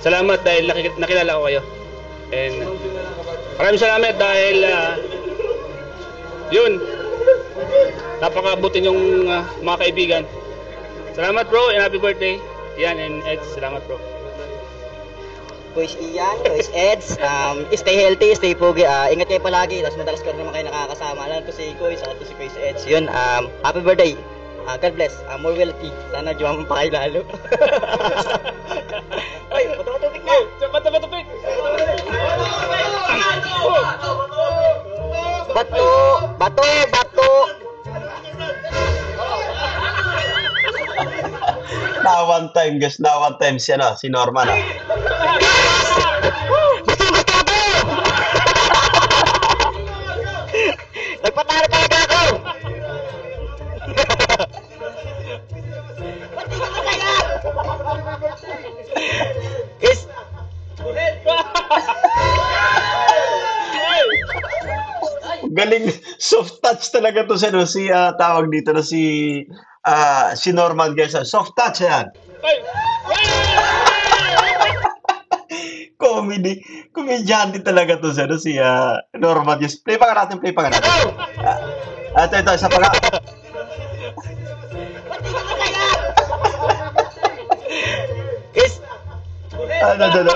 salamat dahil nakilala ko kayo. And maraming salamat dahil yun, napakabuti yung mga kaibigan. Salamat bro and happy birthday. Ian and Eds, salamat bro. Coach Ian, Coach Eds, stay healthy, stay pogi. Ingat kayo palagi, tapos madalas ko naman kayo nakakasama. Alam ko si Coach, at si Coach Eds. Yun, happy birthday. God bless. More wealthy. Sana juwaman pa kayo lalo. Ay, bato-batupik na! Bato-batupik! Bato! Now one time guys, si Norman. Nagpatalo talaga ako! Guys! Galing, soft touch talaga to si tawag dito na si Norman guys. Soft touch yan. Komedyante talaga to si Norman guys. Play pa nga natin. Ito, isa pa nga. Guys! Ano.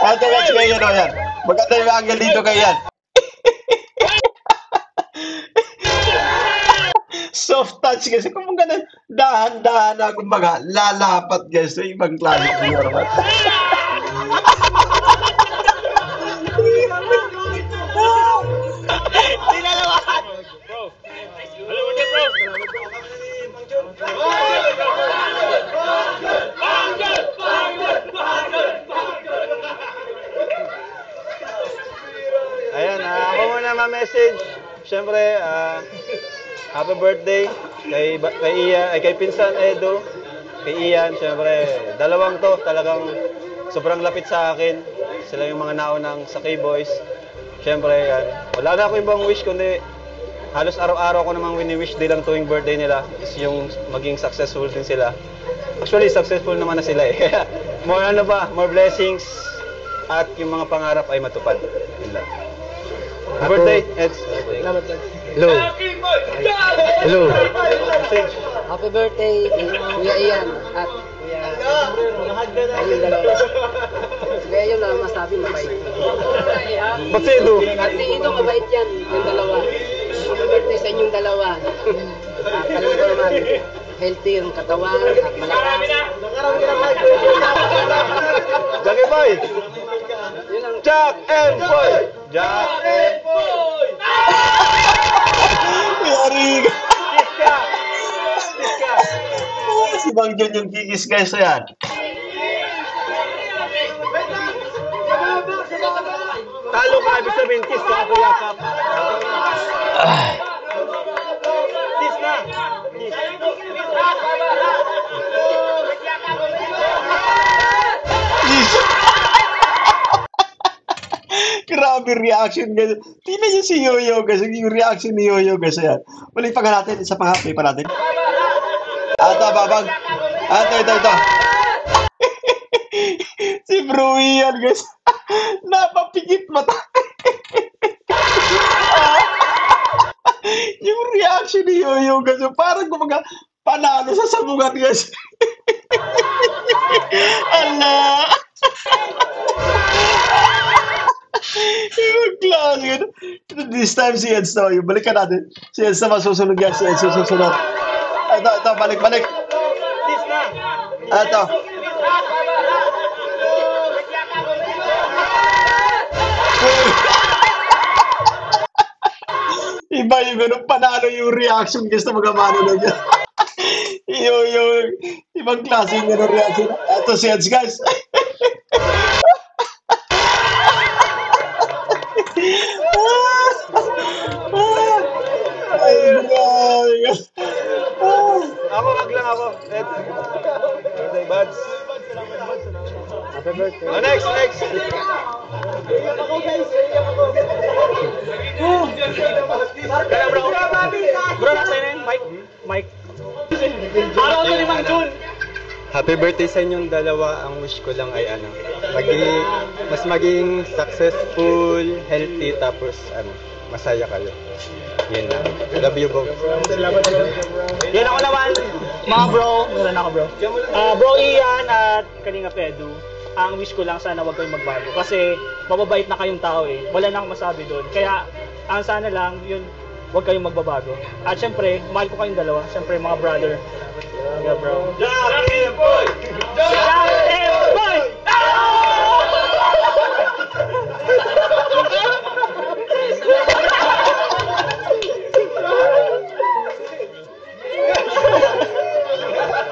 Ito guys, kayo yan. Maganda yung angle dito kayo yan. Soft touch kasi kung mga dahan-dahan na kumbaga lalapat guys sa ibang klase ng Norman. Dinalawahan! Bro! Hello, bro! Ayan, ako muna ma-message. Siyempre, happy birthday kay Pinsan Edo, kay Ian. Siyempre, dalawang to talagang sobrang lapit sa akin. Sila yung mga naunang sa K-Boys. Siyempre, wala na ako ibang wish kundi halos araw-araw ko namang wini-wish nilang tuwing birthday nila is yung maging successful din sila. Actually, successful naman na sila eh. More blessings at yung mga pangarap ay matupad. Yun lang. Happy birthday, Eds. Hello. Hello. Happy birthday, Kuya Ian at Kuya yung dalawa. Kuya yung lang masabi, mabait. Ba't si Edo? At si Ido, mabait yan, yung dalawa. Happy birthday sa inyong dalawa. Kalim ko naman, healthy yung katawan at malakas. Jackie Boy! Jack and Boy! Jack and Boy! Yari! Kiska! Si Bang John yung kikis guys yan. Talo ka, ibig sabihin, kiss ka ako yakap. Kiss na! Kiss. Grabe reaction guys. Tingnan niyo si Yoyo guys. Yung reaction ni Yoyo guys yan. Muli pa nga natin. Isa pa nga. Play pa natin. Ito, babang. Ito. Si Bro Ian guys. Napapigit mata. reaction ni Yoyo kasi parang kumaga panalo sa sabungan guys. Ala! Yung klase yun. This time si Eds na yun. Balikan natin. Si Eds na masusunod guys. Si Eds susunod. Ito, balik. Ito. Iba yung ganun, panalo yung reaction guys na mga manunod yan. yung ibang klase yung ganun reaction. Ito si Eds guys. Ako. Eds. Birthday buds. Happy birthday. Oh, next. Bro, nasa yun Mike. Araw to ni Mang Jun. Happy birthday sa inyong dalawa. Ang wish ko lang ay mas maging successful, healthy, tapos masaya kayo. Yan lang. Love you both. Yan ako naman, mga bro. Meron ako bro. Bro Ian at Kalinga Pedu. Ang wish ko lang sana wag kayong magbago. Kasi mababait na kayong tao eh. Wala na akong masabi doon. Kaya ang sana lang, yun, wag kayong magbabago. At syempre, mahal ko kayong dalawa. Syempre, mga brother. Yeah, bro. Jack and Boy!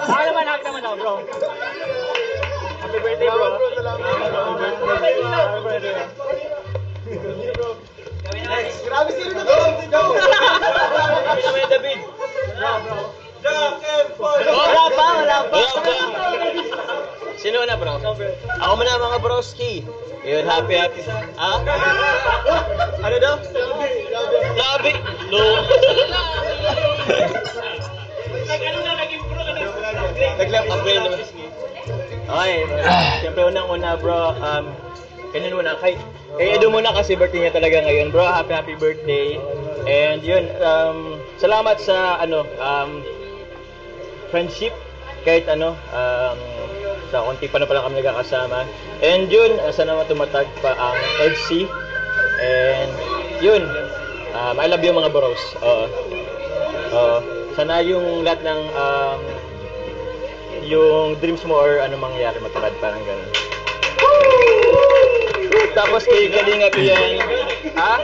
Hak naman ako, bro. Happy birthday, bro. Happy birthday. Next. Grabe sila na. Go! Kami naman yung David. Bro. Wala pa. Sino na, bro? Ako muna, mga broski. Yun, happy. Ha? Ano daw? Labi. Nag-upgrade naman. Okay. Siyempre, unang-una, bro. Kanin muna. Kay Edu muna kasi birthday niya talaga ngayon. Bro, happy birthday. And yun, salamat sa, friendship. Kahit sa konti pa na pala kami nagkakasama. And yun, sana matumatag pa ang EDC. And yun, I love you mga bros. Sana yung lahat ng yung dreams mo or ano mangyayari matupad, parang ganun. Tapos kay Kalinga ko yan. Ha?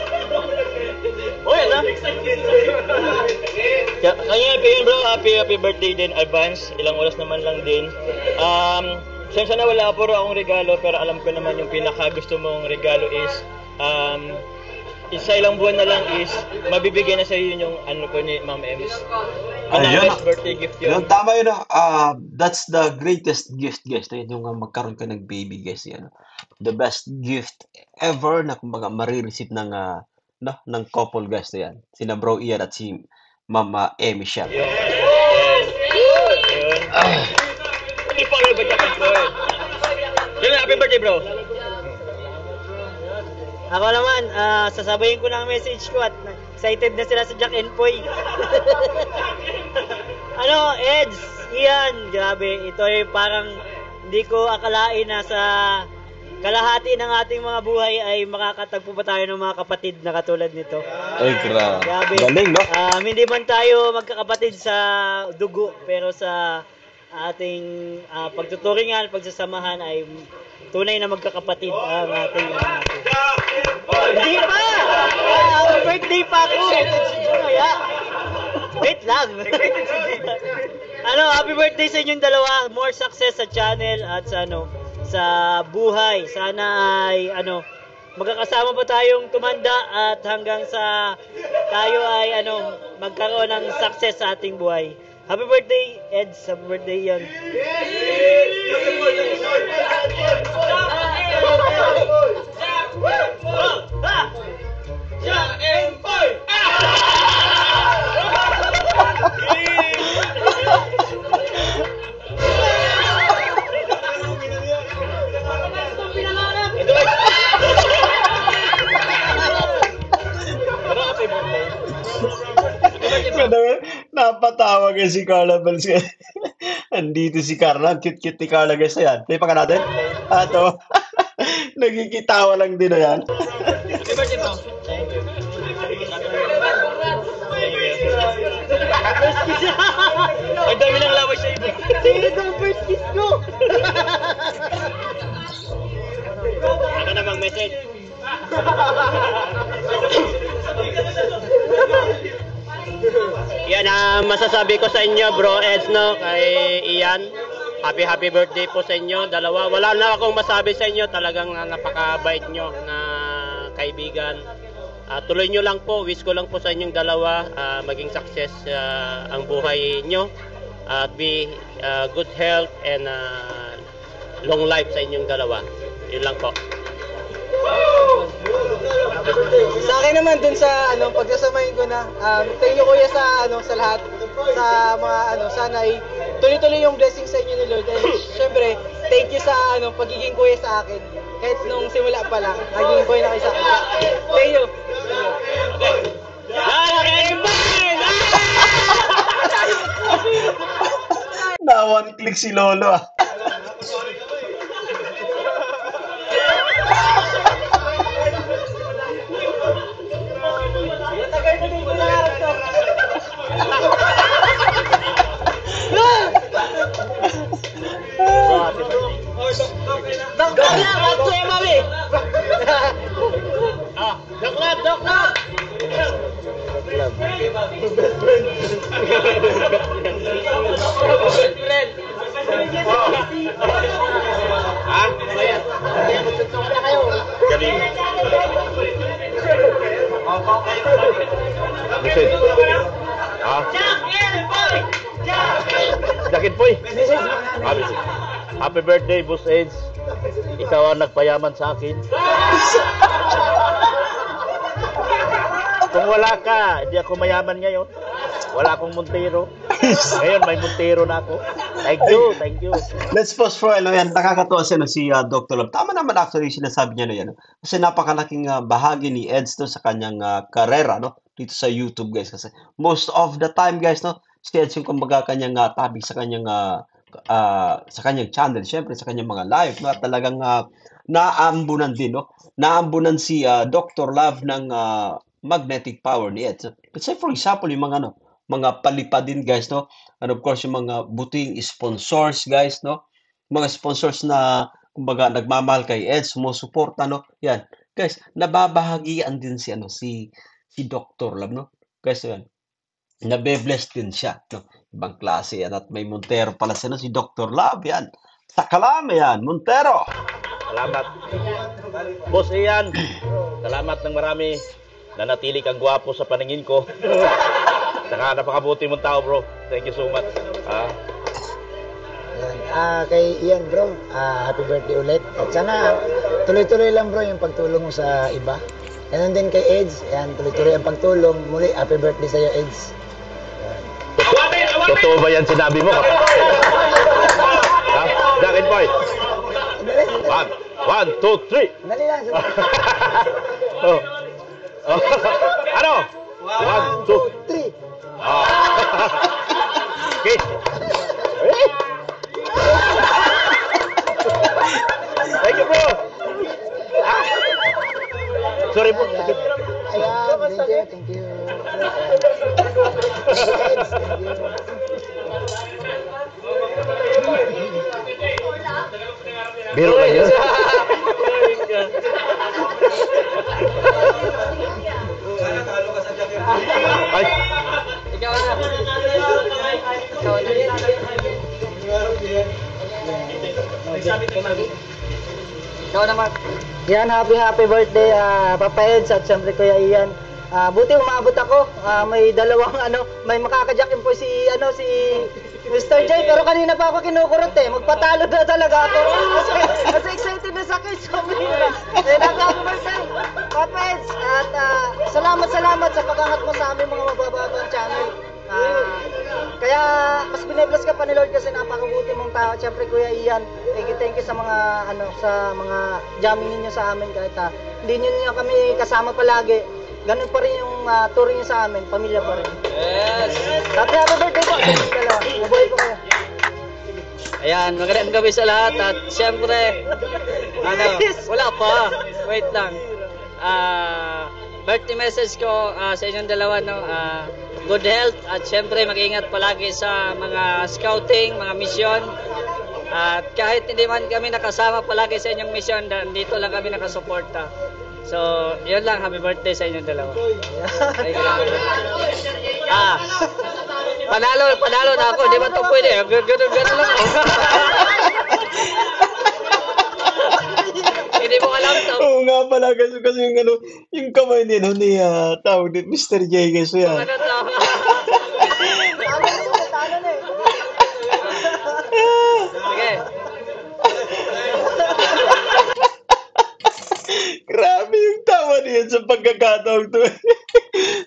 Oh, yan ha? Kaya ko yun bro, happy birthday din, advance. Ilang oras naman lang din. Sensya na wala po akong regalo, pero alam ko naman yung pinaka gusto mong regalo is isa ilang buwan na lang is mabibigyan na sa iyo yung ano ko ni Ma'am Ems. Best birthday gift yun. Yung tama yun. That's the greatest gift, guys. Yung magkaroon ka ng baby, guys. Yan. The best gift ever na kumbaga marireceive ng couple, guys. Yan. Sina Bro Ian at si Mama Emmy siya. I-follow ba niya ka, Yun, happy birthday, bro. Ako naman, sasabayin ko ng message ko at excited na sila sa Jack and Poy. Eds, Ian, grabe. Ito ay parang hindi ko akalain na sa kalahati ng ating mga buhay ay makakatagpo pa tayo ng mga kapatid na katulad nito. Ay, grabe. Galing, no? Hindi man tayo magkakapatid sa dugo, pero sa ating pagtuturingan, pagsasamahan ay tunay na magkakapatid ang ating Hindi pa! Happy birthday pa ako! Wait lang! Happy birthday sa inyong dalawa. More success sa channel at sa buhay. Sana ay magkakasama pa tayong tumanda at hanggang sa tayo ay magkaroon ng success sa ating buhay. Happy birthday, Eds. Happy birthday yan. Jack and Boy! Ganda Napatawa guys si Carla Bells. Andito si Carla. Ang cute-cute ni Carla guys. Ayan. Play pa ka natin? Ato. Nagkikitawa lang din na yan. First kiss. Ang dami ng laway sa iba. Sino ang first kiss ko? Ano namang message? Yan ang masasabi ko sa inyo, bro Eds, no? Kay Ian. Happy birthday po sa inyo, dalawa. Wala na akong masabi sa inyo. Talagang napakabait nyo na kaibigan. Tuloy nyo lang po. Wish ko lang po sa inyong dalawa. Maging success ang buhay nyo. At be good health and long life sa inyong dalawa. Yun lang po. Sa akin naman dun sa pagsasamahin ko na thank you kuya sa sa lahat sa mga sana ay tuloy-tuloy yung blessing sa inyo ni Lord. And syempre, thank you sa pagiging kuya sa akin. Kahit nung simula pa lang, naging kuya na kayo sa akin. Thank you. Na one click si Lolo ah. Jacket Boy. Happy birthday, Boss Eds. Ikaw ang nagpayaman sa akin. Kung wala ka, hindi ako mayaman ngayon. Wala akong Montero. Ngayon may Montero na ako. Thank you. Let's pause for yan. Nakakatuwa si Dr. Love. Tama naman actually sinasabi niya na yan. Kasi napakalaking bahagi ni Eds sa kanyang karera, no? Dito sa YouTube, guys. Kasi most of the time, guys, no? Si Eds yung kumbaga kanyang topic sa kanyang channel, syempre sa kanyang mga live, no? Talagang naambunan din, no? Naambunan si Dr. Love ng magnetic power ni Eds. Kasi for example, yung mga palipad din, guys, no? And of course, yung mga buting sponsors, guys, no? Mga sponsors na kumbaga nagmamahal kay Eds, sumusuporta, no? Yan. Guys, nababahagian din si Dr. Love, no? Guys, yan. Nabe-bless din siya, no? Ibang klase yan. At may Montero pala siya, no? Si Dr. Love, yan. Sa Kalama yan, Montero. Salamat. Boss Ian, salamat ng marami. Nanatili kang gwapo sa paningin ko. Saka napakabuti mong tao, bro. Thank you so much. Kay Ian, bro, happy birthday ulit. At sana tuloy-tuloy lang, bro, yung pagtulong mo sa iba. Ganun din kay Eds. Ayan, tuloy-tuloy ang pagtulong. Muli, happy birthday sa'yo, Eds. Totoo ba yan sinabi mo? Jacket Boy. 1, 2, 3. Dali lang. Ano? 1, 2, 3. Okay. Thank you, bro. Sorry po. Ayan, thank you. Biro lang yun. Ay. Ikaw na. Ikaw naman. Yan, happy birthday Papa Eds at siyempre Kuya Ian. Buti umabot ako. May dalawang may makakajakin po si Mr. J, pero kanina pa ako kinukurot eh. Magpatalo na talaga ako. Kasi excited na sa kiss ko. Happy birthday, Papa Eds. At salamat sa pag-angat mo sa aming mga mabababang channel. Kaya mas binibless ka pa ni Lord kasi napakabuti mong tao. Siyempre Kuya Ian, thank you sa mga jamming ninyo sa amin kahit hindi niyo kami kasama palagi. ganun pa rin yung tour niyo sa amin, pamilya pa rin. Yes! Happy birthday po sa inyong dalawa. Mabuhay po kayo. Ayan, magandang gabi sa lahat at syempre, wala pa, wait lang. Birthday message ko sa inyong dalawa, no, good health at syempre mag-ingat palagi sa mga scouting, mga mission. At kahit hindi man kami nakasama palagi sa inyong mission, dito lang kami nakasuporta. So, yun lang, happy birthday sa inyong dalawa. Panalo na ako, di ba ito pwede? Ganun lang ako. Hindi mo alam to. Oo nga pala, kasi yung ano, yung kamay ni tawag din, Mr. J, guys, yan. Ano to? Sige. Grabe yung tawa niyan sa pagkakataong to.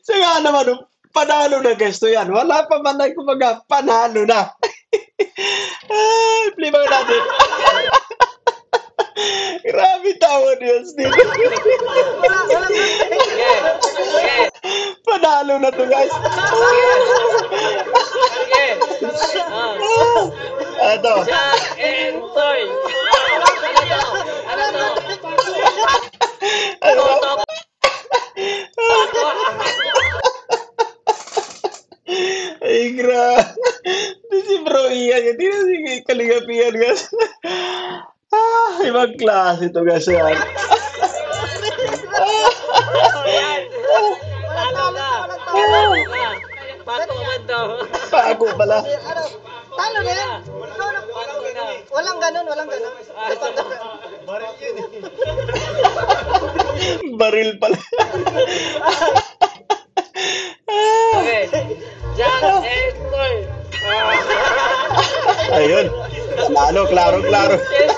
Sa nga naman, panalo na guys to yan. Wala pa man na, kumbaga, panalo na. Play ba natin? Grabe tawa niyan, Steve. Panalo na to guys. Ito. Jack and Toy. Ano to? Ay, grabe. Si Bro Ian, hindi na si Kaligapian, guys. Ibang klase ito, guys. Yan. Pago pala. Talo na yan. Walang ganun. Baril pala. Okay. Jack and Toy. Ayun. Panalo, klaro. Yes,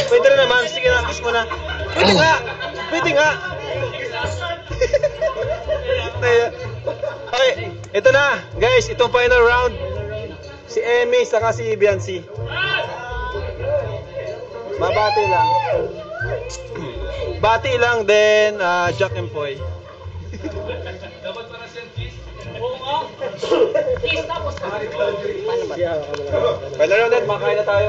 Pwede rin naman. Sige na, kiss mo na. Pwede nga. Okay, ito na. Guys, itong final round. Si Emmy saka si Biancy. Mabati lang. Bati lang din Jack and Poy. Final round din, makain na tayo.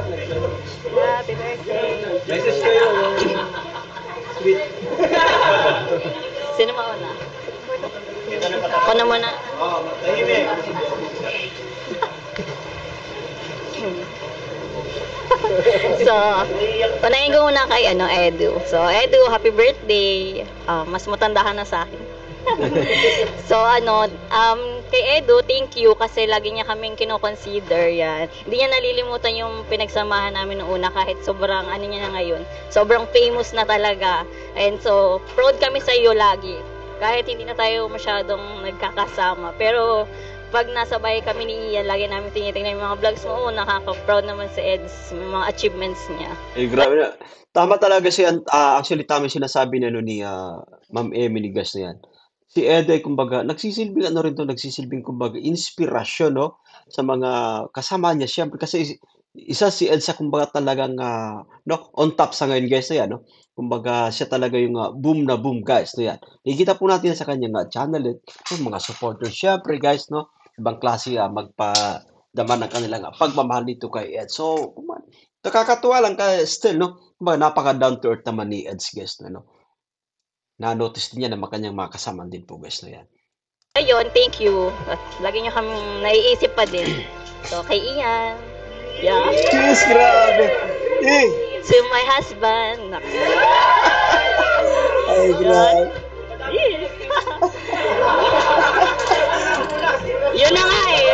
Happy birthday. Message kayo. Sweet. Sino mauna? Ako na muna. Tahimik. So, unahin ko muna kay Edu. So, Edu, happy birthday. Mas matanda ka na sa akin. So, kay Edu, thank you kasi lagi niya kaming kino-consider yan. Hindi niya nalilimutan yung pinagsamahan namin noong una kahit sobrang niya na ngayon. Sobrang famous na talaga. And so, proud kami sa iyo lagi. Kahit hindi na tayo masyadong nagkakasama. Pero, pag nasa bahay kami ni Ian, lagi namin tinitingnan yung mga vlogs mo. Nakaka-proud naman si Eds, mga achievements niya. Grabe na. Tama talaga siya. Actually, tama yung sinasabi na ni Ma'am Emily Gas na yan. Si Ed ay kumbaga, nagsisilbing kumbaga, inspirasyon, no? Sa mga kasama niya. Siyempre, kasi isa si Ed sa kumbaga talagang, on top sa ngayon, guys, na yan, no? Kumbaga, siya talaga yung boom na boom, guys, no yan. Nakikita po natin sa kanyang channel, yung mga supporters, siyempre, guys, no? Ibang klase magpadama ng kanilang pagmamahal nito kay Ed. So, nakakatuwa lang kaya still, no? Kumbaga, napaka-down to earth naman ni Ed, guys, no? Na-notice din niya na kanyang mga kasama din po, guys, na yan. Ayun, thank you. At lagi niyo kami naiisip pa din. So, kay Ian. Yeah. Cheers, grabe. To my husband. Ay, grabe. Yes. Yun na nga eh.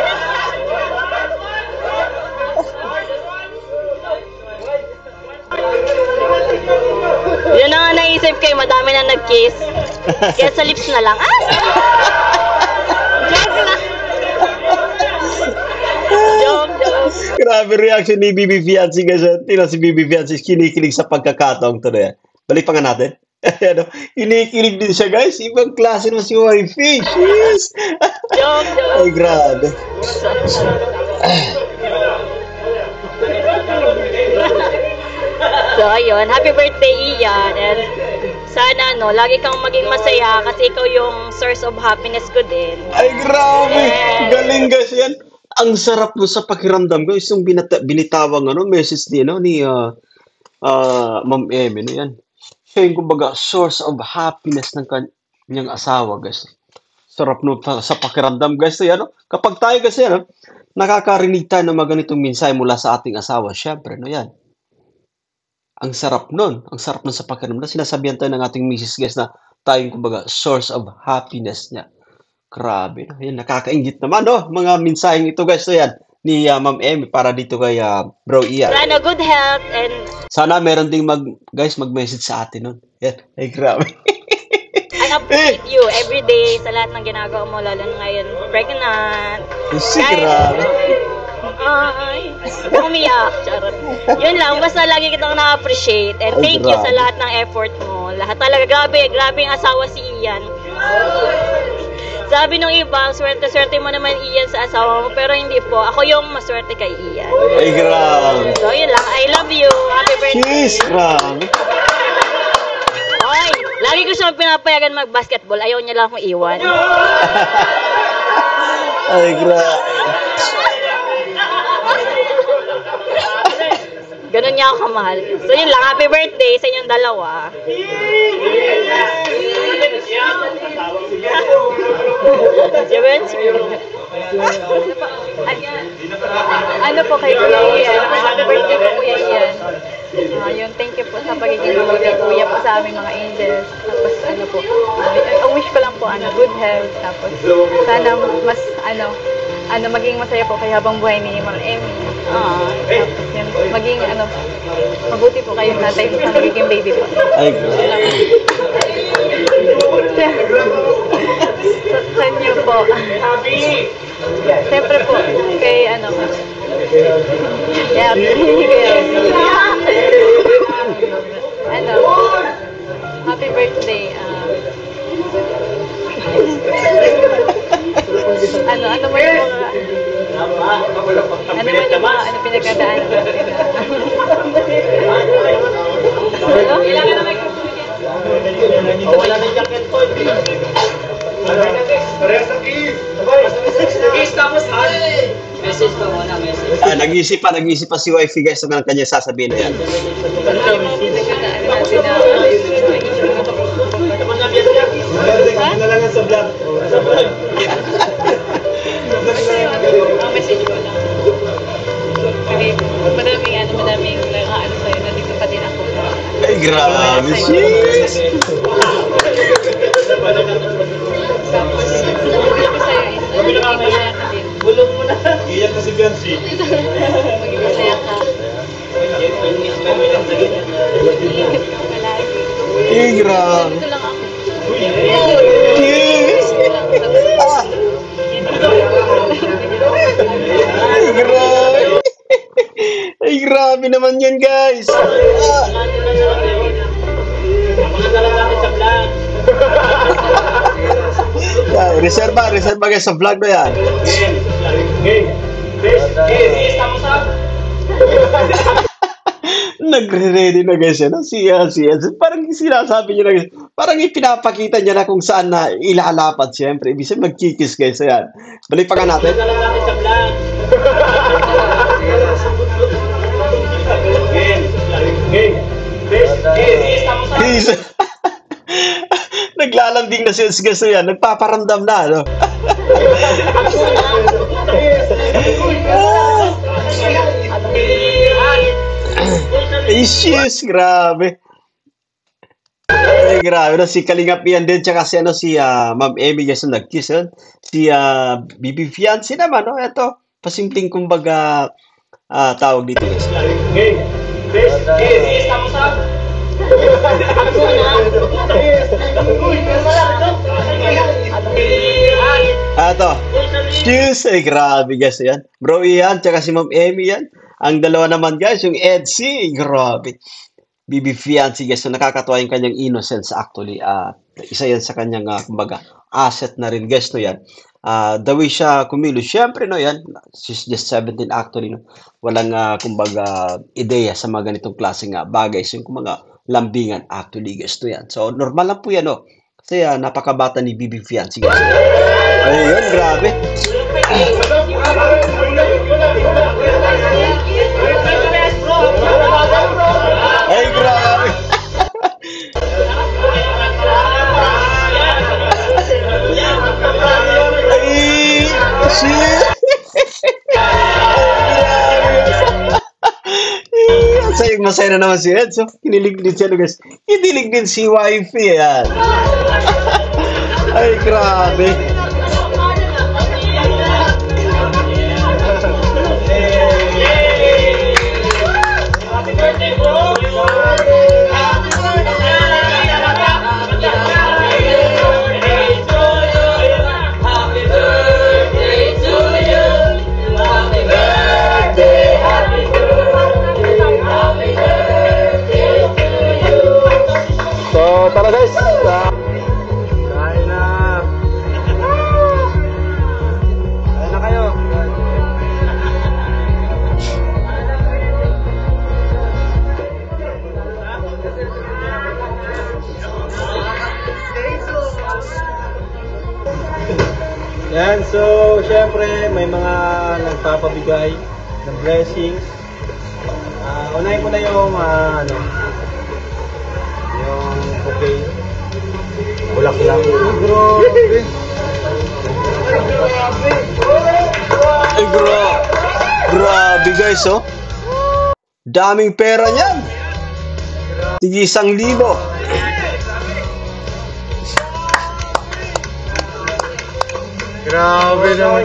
Yun na nga naisip kayo, madami na nag-kiss. Kaya sa lips na lang. Joke na. Joke. Grabe reaction ni Bibi Fiancy, guys. Tingnan si Bibi Fiancy, kinikilig sa pagkakataong to na yan. Balik pa nga natin. Ano, kinikilig din siya guys. Ibang klase naman si wifey. Jeez. Joke, Ay, joke. grabe. So, ayun. Happy birthday, Ian. And sana, no, lagi kang maging masaya kasi ikaw yung source of happiness ko din. Ay, grabe. Yes. Galing guys yan. Ang sarap mo sa pakiramdam ko. Yung binitawang message ni Ma'am Emmy. No, yan. Siya yung kumbaga source of happiness ng kanyang asawa guys. Sarap no sa pakiramdam guys. Yan, no? Kapag tayo kasi nakakarinig tayo ng mga ganitong mensahe mula sa ating asawa. Syempre, no yan. Ang sarap nun. Ang sarap nun sa pakiramdam. Sinasabihan tayo ng ating misis guys na tayong kumbaga source of happiness niya. Grabe. No? Yan, nakakaingit naman, no? Mga mensaheng ito guys. So yan, ni Ma'am Emmy para dito kay Bro Ian. Sana good health and Sana meron ding mag-message sa atin nun. Yan. Ay, grabe. I appreciate you every day sa lahat ng ginagawa mo, lalo na ngayon pregnant. Kasi grabe. Ay, umiyak. Charot. Yun lang, basta lagi kitang na-appreciate and Ay, thank you sa grabe. lahat ng effort mo. Lahat talaga, grabe yung asawa si Ian. Sabi nung iba, swerte-swerte mo naman Ian sa asawa mo, pero hindi po. Ako yung maswerte kay Ian. Ay, grabe. So, yun lang. I love you. Happy birthday. Jeez, grabe. Oy, lagi ko siyang pinapayagan mag-basketball. Ayaw niya lang akong iwan. Ay, grabe. Ganun niya ako kamahal. So, yun lang. Happy birthday sa inyong dalawa. Ano po kay Kuya Ian? Happy birthday po Kuya Ian. Yun, thank you po sa pagiging kay Kuya po sa aming mga angels. Tapos ano po, ang wish ko lang po good health. Tapos sana mas maging masaya po kayo habang buhay ni Ma'am Emmy. Tapos yun, maging mabuti po kayong tatay sa magiging baby po. Ay, grabe. Sa inyo po. Siyempre po, kay happy birthday. Ano mo yung mga pinagdadaanan natin Wala na jacket po. Parehas ang kiss. Kiss tapos message pa muna, message. Nag-iisip pa si wifey guys ng kanya sasabihin na yan. Nalangan sa vlog. Message ko lang. Maraming sa'yo, nandito pa din ako. Ay, grabe. Jeez. Tapos, sabi ko sa'yo is, masaya ka din. Bulong mo na. Iyak na si Bianci. Maging masaya ka. Ay, grabe. Dito lang ako. Jeez. Ay, grabe. Ay, grabe naman yan, guys. Reserva guys sa vlog na yan. Nagre-ready na guys yan. Parang sinasabi niya na guys. Parang ipinapakita niya na kung saan na ilalapat siyempre. Ibig sabihin magkikis guys. Ayan. Balik pa ka natin. Naglalambing na si guys yan. Nagpaparamdam na. No? Issues, grabe. Ay, grabe. Si Kalingap yan din. Tsaka si Ma'am Emmy guys na nag-kiss. Si Bibi Fiancé naman. No? Ito, pasimpleng kumbaga tawag dito guys. Ito. Cheers. Ay, grabe guys yan. Bro Ian, tsaka si Ma'am Emmy yan. Ang dalawa naman guys, yung Edsy. Grabe. Bibi Fiancé guys, so nakakatuwa yung kanyang innocence actually. Isa yan sa kanyang kumbaga asset na rin guys no yan. The way siya kumilos, syempre no yan, she's just 17 actually no. Walang kumbaga ideya sa mga ganitong klaseng bagay. So yung kumbaga lambingan actually guys no yan. So normal lang po yan no. Kasi napakabata ni Bibi Fiancé guys. Ayun, grabe. Ay, grabe. Ay, shit. Masaya na naman si Ed. So, kinilig din siya, guys. Kinilig din si wifey, yan. Ay, grabe. So, tara guys. Kain na. Kain na kayo. Yan, so syempre may mga nagpapabigay ng blessings. Unahin ko na yung yung bouquet. Bulaklak. Grabe. Ay, grabe guys, oh. Daming pera niyan. Sige, 1,000. Grabe naman.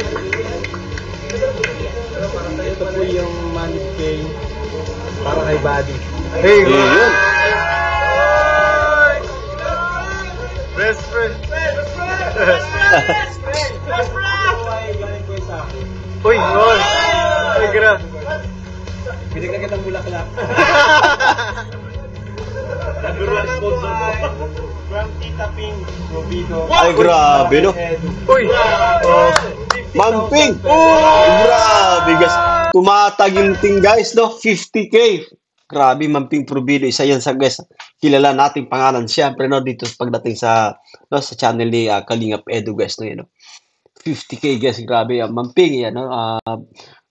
Ito po yung money bouquet para kay Buddy. Hey, yun. Best friend. Uy, oy. Ay, grabe. Binigyan kitang bulaklak. Nagruan sponsor mo. From Tita Ping, Provido. Ay, grabe, no? Uy! Mamping! Grabe, guys. Tumataginting, guys, no? 50K. Grabe, Mamping Provido. Isa yan sa, guys, kilala nating pangalan. Siyempre, no? Dito pagdating sa, no? Sa channel ni Kalingap Edu, guys, no? Yan, no? 50K, guys. Grabe, Mamping, yan, no?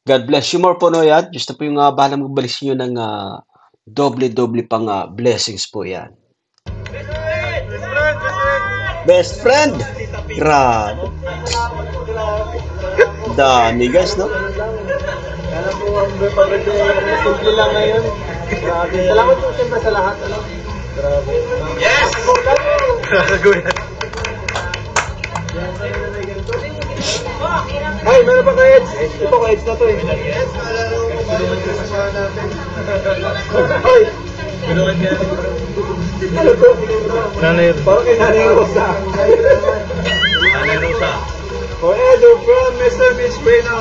God bless you more po, no? Yan. Just na po yung bahala magbalis nyo ng doble-doble pang blessings po, yan. Best friend. Grabe. Dami guys, no? Kaya po ang simple lang ngayon. Grabe. Salamat po siyempre sa lahat. Grabe. Yes! Nagulat. Ay, meron pa kay Eds. Ito kay Eds na to eh. Yes, tulungan ko sa mga natin. Ay! Tulungan niya. Ano to? Nanay. Parang kay Nanay Rosa. Nanay Rosa. O Edu from Mr. Miss Bueno.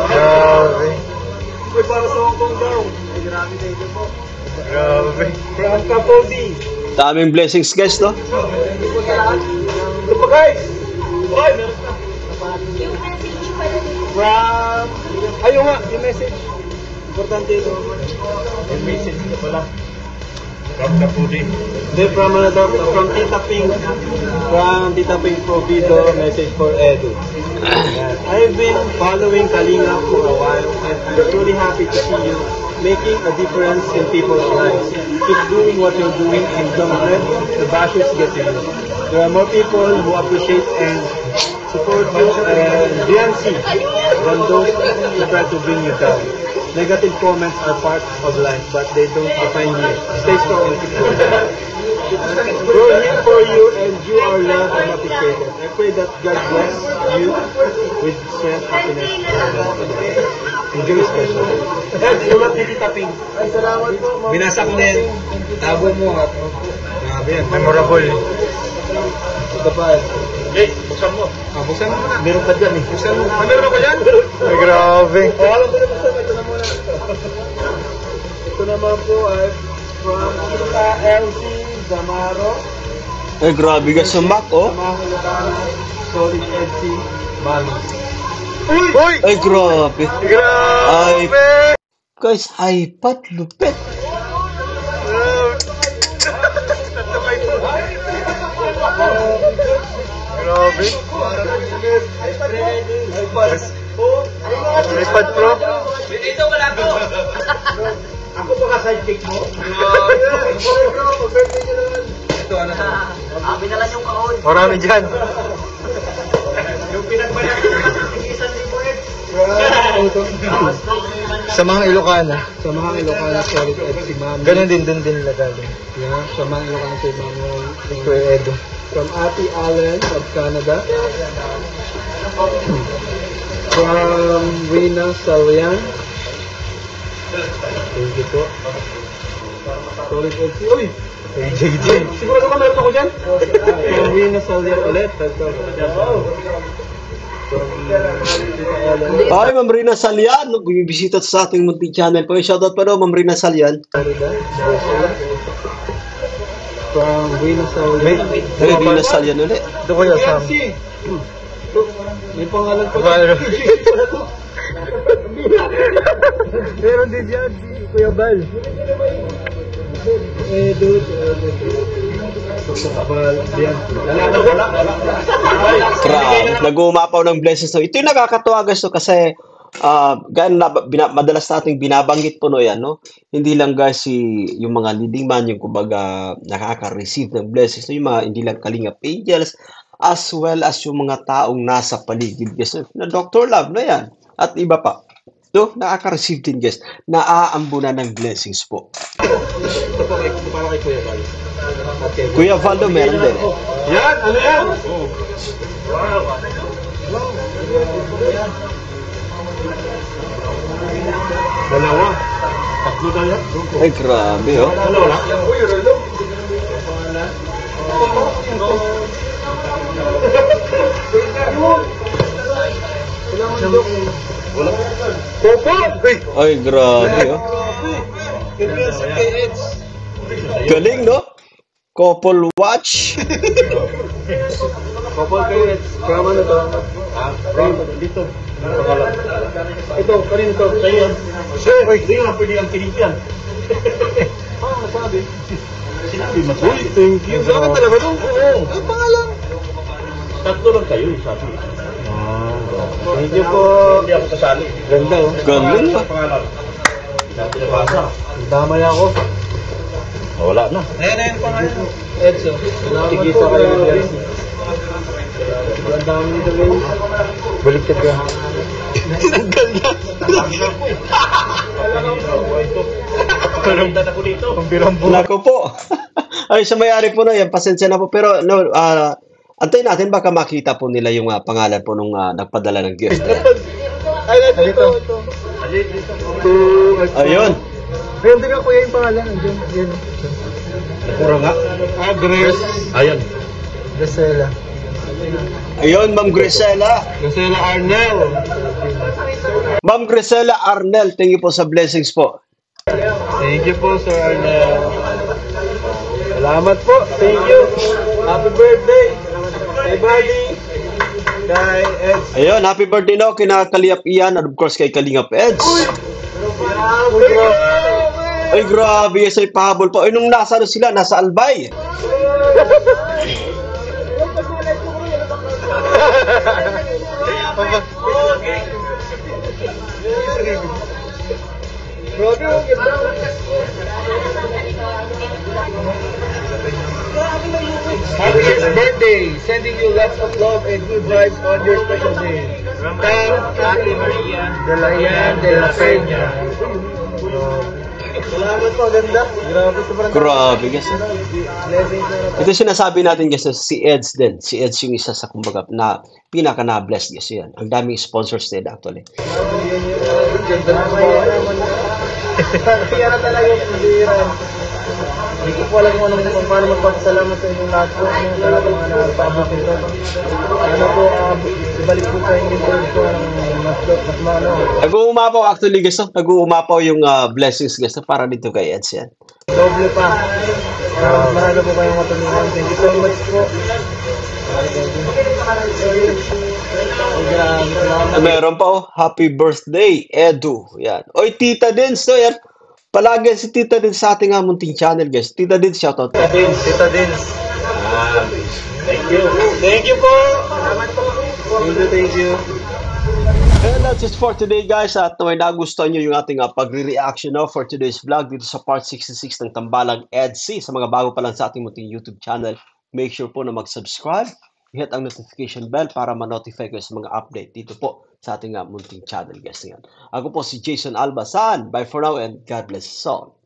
Grabe. Uy, para sa Hong Kong daw. Ay, grabe na ito po. Grabe. From Kapodi. Daming blessings guys, no? Ito pa guys. Ay, meron na. From... Ayun nga, yung message. Importante ito. Yung message ko pala. From Kapudi. Hindi, from Tita Ping. From Tita Ping Provido, message for Edu. I've been following Kalinga for a while and I'm truly happy to see you making a difference in people's lives. Keep doing what you're doing and don't let the bashers get to you. There are more people who appreciate and support you and DNC than those who try to bring you down. Negative comments are part of life, but they don't define you. Stay strong and keep going. We're here for you and you are loved and appreciated. I pray that God bless you with strength, happiness, and enjoy special. Sulat ni Tita Ping. Ay, salamat po. Binasa ko na yan. Tago mo. Grabe yan. Memorable. Ito pa. Buksan mo. Buksan mo muna. Meron pa dyan eh. Buksan mo. Meron ako dyan? Ay, grabe. Alam ko na buksan. Ito na muna. Ito naman po ay From Tita LC Zamaro. Ay, grabe guys, sumak, oh. Samahan Ilocana. Solid LC Bali. Ay, grabe. Ay, guys, iPad, lupit. Grabe. iPad Pro. Ito wala to. Ako pa ka-sidekick mo? Ito ano to? Binalan yung kahon. Marami dyan. Yung pinagbayan ko ng 1,000 Sa mga Ilocana. Sa mga Ilocana, solid FC Mami. Ganun din, dun din lagay. Yeah, sa mga Ilocana si Manuel. Kuya Edo. From Ate Allen of Canada. From Rina Salian. Thank you po. Solid FC. Uy! JJ. Sigurado ka meron ako dyan? From Rina Salian ulit. Ay, Ma'am Rina Salian, bumibisita sa ating munting channel po. Shoutout pa daw, Ma'am Rina Salian. From Rina Salian. Ay, Rina Salian ulit. Ito ko yung Sam. May pangalan pa. Meron din dyan, si Kuya Bal. Dude. Grabe, nag-uumapaw ng blessings. Ito yung nakakatuwa guys, no? Kasi madalas nating binabanggit po no yan, no? Hindi lang guys yung mga leading man, yung kumbaga nakaka-receive ng blessings, no? Yung mga hindi lang Kalingap Angels, as well as yung mga taong nasa paligid guys, no? Na Dr. Love na yan, at iba pa. No, nakaka-receive din guys, naaambunan ng blessings po. Ito pa para kay Kuya Val. Okay. Kuya Valdo meron din. Yan, ano yan? Dalawa. Tatlo tayo. Ay, grabe, oh. Dalawa. Uy, Rolo. Ay, grabe, oh. Galing, no? Couple watch. Couple kayo, from ano to? From dito. Ito, kanino to? Sa'yo. Sir, hindi nga pwede ang kinig yan. Nasabi. Sinabi mo. Uy, thank you. Sabi talaga to? Oo. Ang pangalan. Tatlo lang kayo, sabi. Thank you po. Hindi ako kasali. Ganda, oh. Galing, pa. Pangalan. Damay ako. Wala na. Ayan yung pangalan. Edso. Salamat po. Ang dami nito guys. Baliktad ka. Tinanggal niya. Parang data ko dito. Nako po. Ay, sa may-ari po na yan, pasensya na po. Pero, no, antayin natin baka makita po nila yung pangalan po nung nagpadala ng gift. Ay, ito. Ayun. Ayun din ako yung pangalan. Ayun. Pura nga. Grace. Ayan. Grisela. Ayun, Ma'am Grisela. Grisela Arnel. Ma'am Grisela Arnel, thank you po sa blessings po. Thank you po, Sir Arnel. Salamat po. Thank you. Happy birthday. Kay Buddy. Kay Eds. Ayun, happy birthday no, kina Kalingap Ian, and of course kay Kalingap Eds. Ay, grabe, sa ipahabol pa. Ay, nung nasa ano sila, nasa Albay. Happy birthday! Sending you lots of love and good vibes on your special day. From Ate Maria de la Peña. Salamat po, ganda. Grabe, sobrang Grabe, guys. Ito sinasabi natin, guys, si Eds din. Si Eds yung isa sa, kumbaga, na pinaka na-blessed, guys, yan. Ang daming sponsors din, actually. Ganda naman. Kaya na talaga yung piliran. Hindi ko po alam kung paano magpapasalamat sa inyong lahat po, sa lahat ng mga nagpaabot nito. Ano po, ibalik po sa inyo po ito ng mas ano. Nag-uumapaw actually guys, no? Nag-uumapaw yung blessings guys, no? Para dito kay Eds yan. Doble pa. Marami po kayong matulingan. Thank you so much po. Meron pa oh, happy birthday, Edu. Yan. Oy, Tita Dins, no? Yan. Palagi si Tita Dins sa ating munting channel, guys. Tita Dins, shoutout. Tita Dins. Thank you. Thank you po. Thank you. And that's it for today, guys. At may nagustuhan nyo yung ating pagre-reaction for today's vlog dito sa part 66 ng Tambalang EDC. Sa mga bago pa lang sa ating munting YouTube channel, make sure po na mag-subscribe, hit ang notification bell para ma-notify kayo sa mga update dito po sa ating munting channel, guys. Ako po si Jason Albasan. Bye for now and God bless us all.